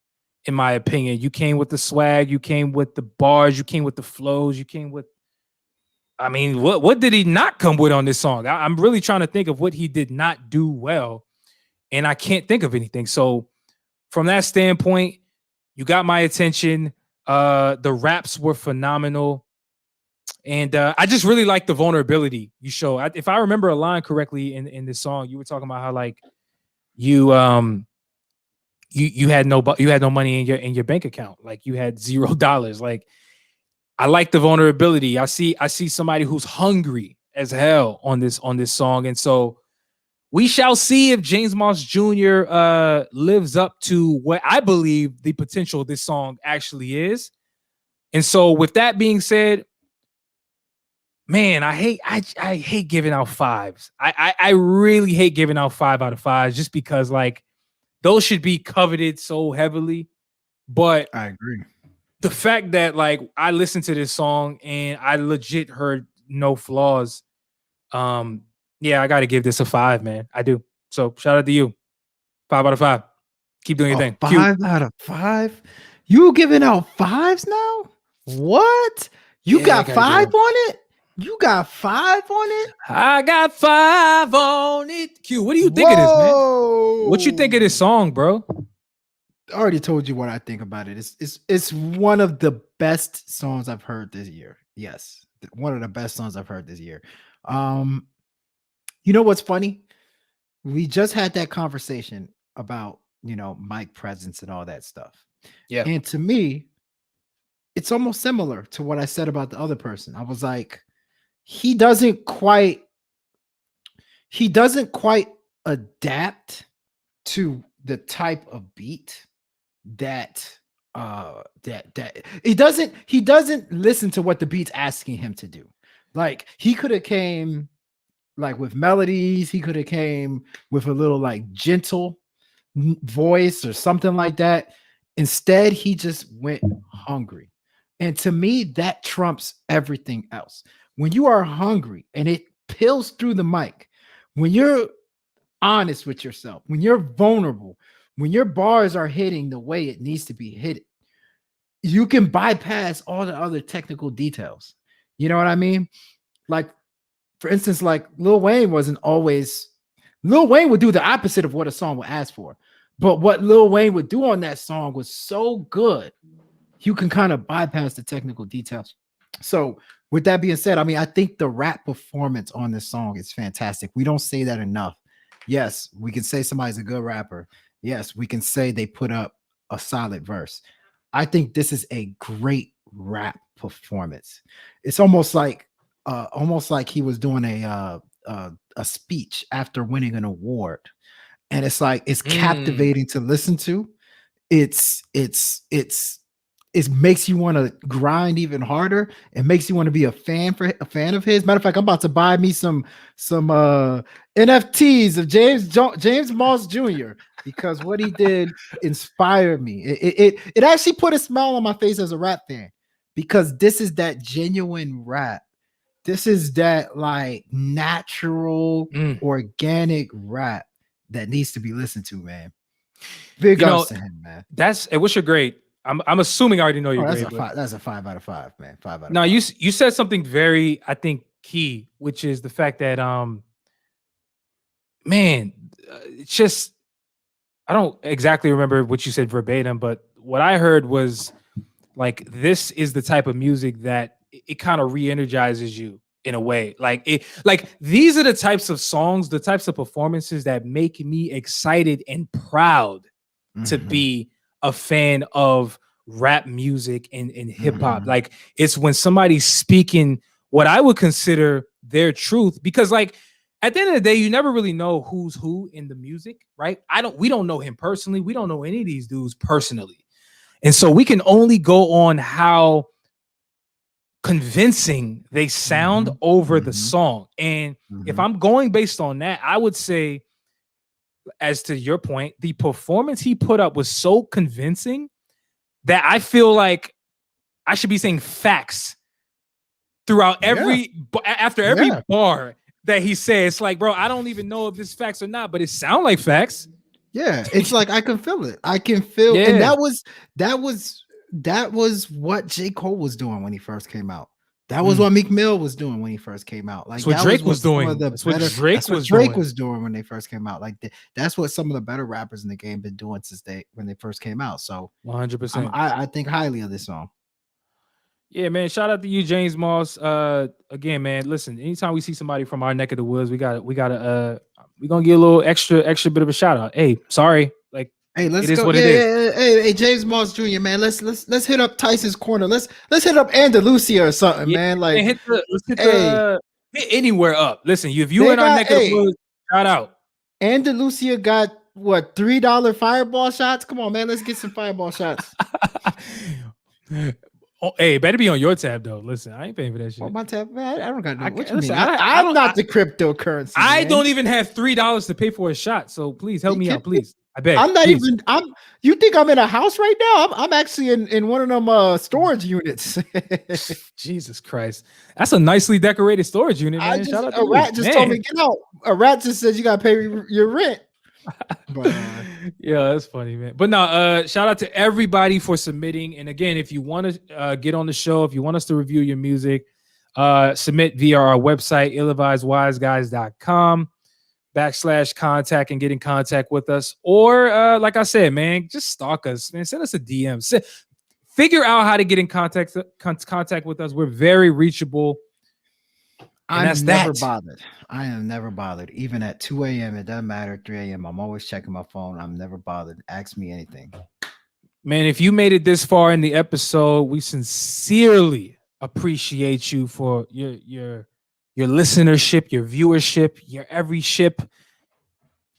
in my opinion. You came with the swag, you came with the bars, you came with the flows, you came with, I mean, what did he not come with on this song? I'm really trying to think of what he did not do well, and I can't think of anything. So from that standpoint, you got my attention. The raps were phenomenal. And I just really like the vulnerability you show. If I remember a line correctly in this song, you were talking about how like you had no money in your bank account, like you had $0. Like, I like the vulnerability. I see somebody who's hungry as hell on this song, and so we shall see if James Moss Jr. Lives up to what I believe the potential of this song actually is. And so, with that being said, man, I hate giving out fives. I really hate giving out 5 out of 5s just because like those should be coveted so heavily. But I agree. The fact that like I listened to this song and I legit heard no flaws. Yeah, I got to give this a 5, man. I do. So shout out to you. 5 out of 5. Keep doing your thing. 5 out of 5. You giving out 5s now? What? You got 5 on it? You got 5 on it? I got 5 on it. Q, what do you think of this, man? What you think of this song, bro? I already told you what I think about it. It's one of the best songs I've heard this year. Yes, one of the best songs I've heard this year. You know what's funny? We just had that conversation about, you know, mic presence and all that stuff. Yeah. And to me, it's almost similar to what I said about the other person. I was like, he doesn't quite adapt to the type of beat that he doesn't listen to what the beat's asking him to do. Like he could have came like with melodies, he could have came with a little like gentle voice or something like that. Instead, he just went hungry. And to me, that trumps everything else. When you are hungry and it peels through the mic, when you're honest with yourself, when you're vulnerable, when your bars are hitting the way it needs to be hit, you can bypass all the other technical details. You know what I mean? Like, for instance, like Lil Wayne would do the opposite of what a song would ask for. But what Lil Wayne would do on that song was so good, you can kind of bypass the technical details. So with that being said, I mean, I think the rap performance on this song is fantastic. We don't say that enough. Yes, we can say somebody's a good rapper. Yes, we can say they put up a solid verse. I think this is a great rap performance. It's almost like he was doing a speech after winning an award, and it's like it's captivating to listen to. It makes you want to grind even harder. It makes you want to be a fan of his. Matter of fact, I'm about to buy me some NFTs of James Moss Jr. because what he did inspired me. It actually put a smile on my face as a rap fan because this is that genuine rap. This is that like natural, organic rap that needs to be listened to, man. Big ups to him, man. What's your grade? I'm assuming I already know your grade. That's a 5 out of 5, man. 5 out of 5. Now you said something very, I think, key, which is the fact that it's just, I don't exactly remember what you said verbatim, but what I heard was like this is the type of music that it kind of re-energizes you in a way. Like these are the types of songs, the types of performances that make me excited and proud to be a fan of rap music and hip hop. Like it's when somebody's speaking what I would consider their truth, because like at the end of the day, you never really know who's who in the music, right? We don't know him personally. We don't know any of these dudes personally. And so we can only go on how convincing they sound over the song. And if I'm going based on that, I would say, as to your point, the performance he put up was so convincing that I feel like I should be saying facts throughout after every bar that he says. Like, bro, I don't even know if this facts or not, but it sounds like facts. Yeah, it's like I can feel it. I can feel, and that was what J. Cole was doing when he first came out. That was what Meek Mill was doing when he first came out. Like that's what Drake was doing. That's what Drake was doing when they first came out. Like that's what some of the better rappers in the game been doing since when they first came out. So 100%. I think highly of this song. Yeah, man. Shout out to you, James Moss. Again, man. Listen, anytime we see somebody from our neck of the woods, we're gonna get a little extra bit of a shout out. Hey, sorry. Like, hey, let's go. Hey, James Moss Jr., man. Let's hit up Tyson's Corner. Let's hit up Andalusia or something, man. Like, hit anywhere up. Listen, if you in our neck of the woods, shout out. Andalusia got what, $3 fireball shots? Come on, man. Let's get some fireball shots. Oh, hey, better be on your tab though. Listen, I ain't paying for that shit. On my tab, man. I don't got no. What you mean? I'm not the cryptocurrency. I don't even have $3 to pay for a shot. So please help me out, please. I beg. I'm not even. You think I'm in a house right now? I'm actually in one of them storage units. Jesus Christ, that's a nicely decorated storage unit, man. Shout out to a rat just told me get out. A rat just said you gotta pay your rent. But, yeah, that's funny, man. But no, shout out to everybody for submitting. And again, if you want to get on the show, if you want us to review your music, submit via our website, illadviseWiseGuys.com/contact and get in contact with us. Or like I said, man, just stalk us, man. Send us a DM. Figure out how to get in contact with us. We're very reachable. I am never bothered. Even at 2 a.m., it doesn't matter. 3 a.m., I'm always checking my phone. I'm never bothered. Ask me anything. Man, if you made it this far in the episode, we sincerely appreciate you for your listenership, your viewership, your every ship.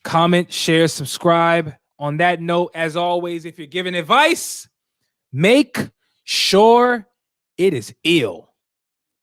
Comment, share, subscribe. On that note, as always, if you're giving advice, make sure it is ill.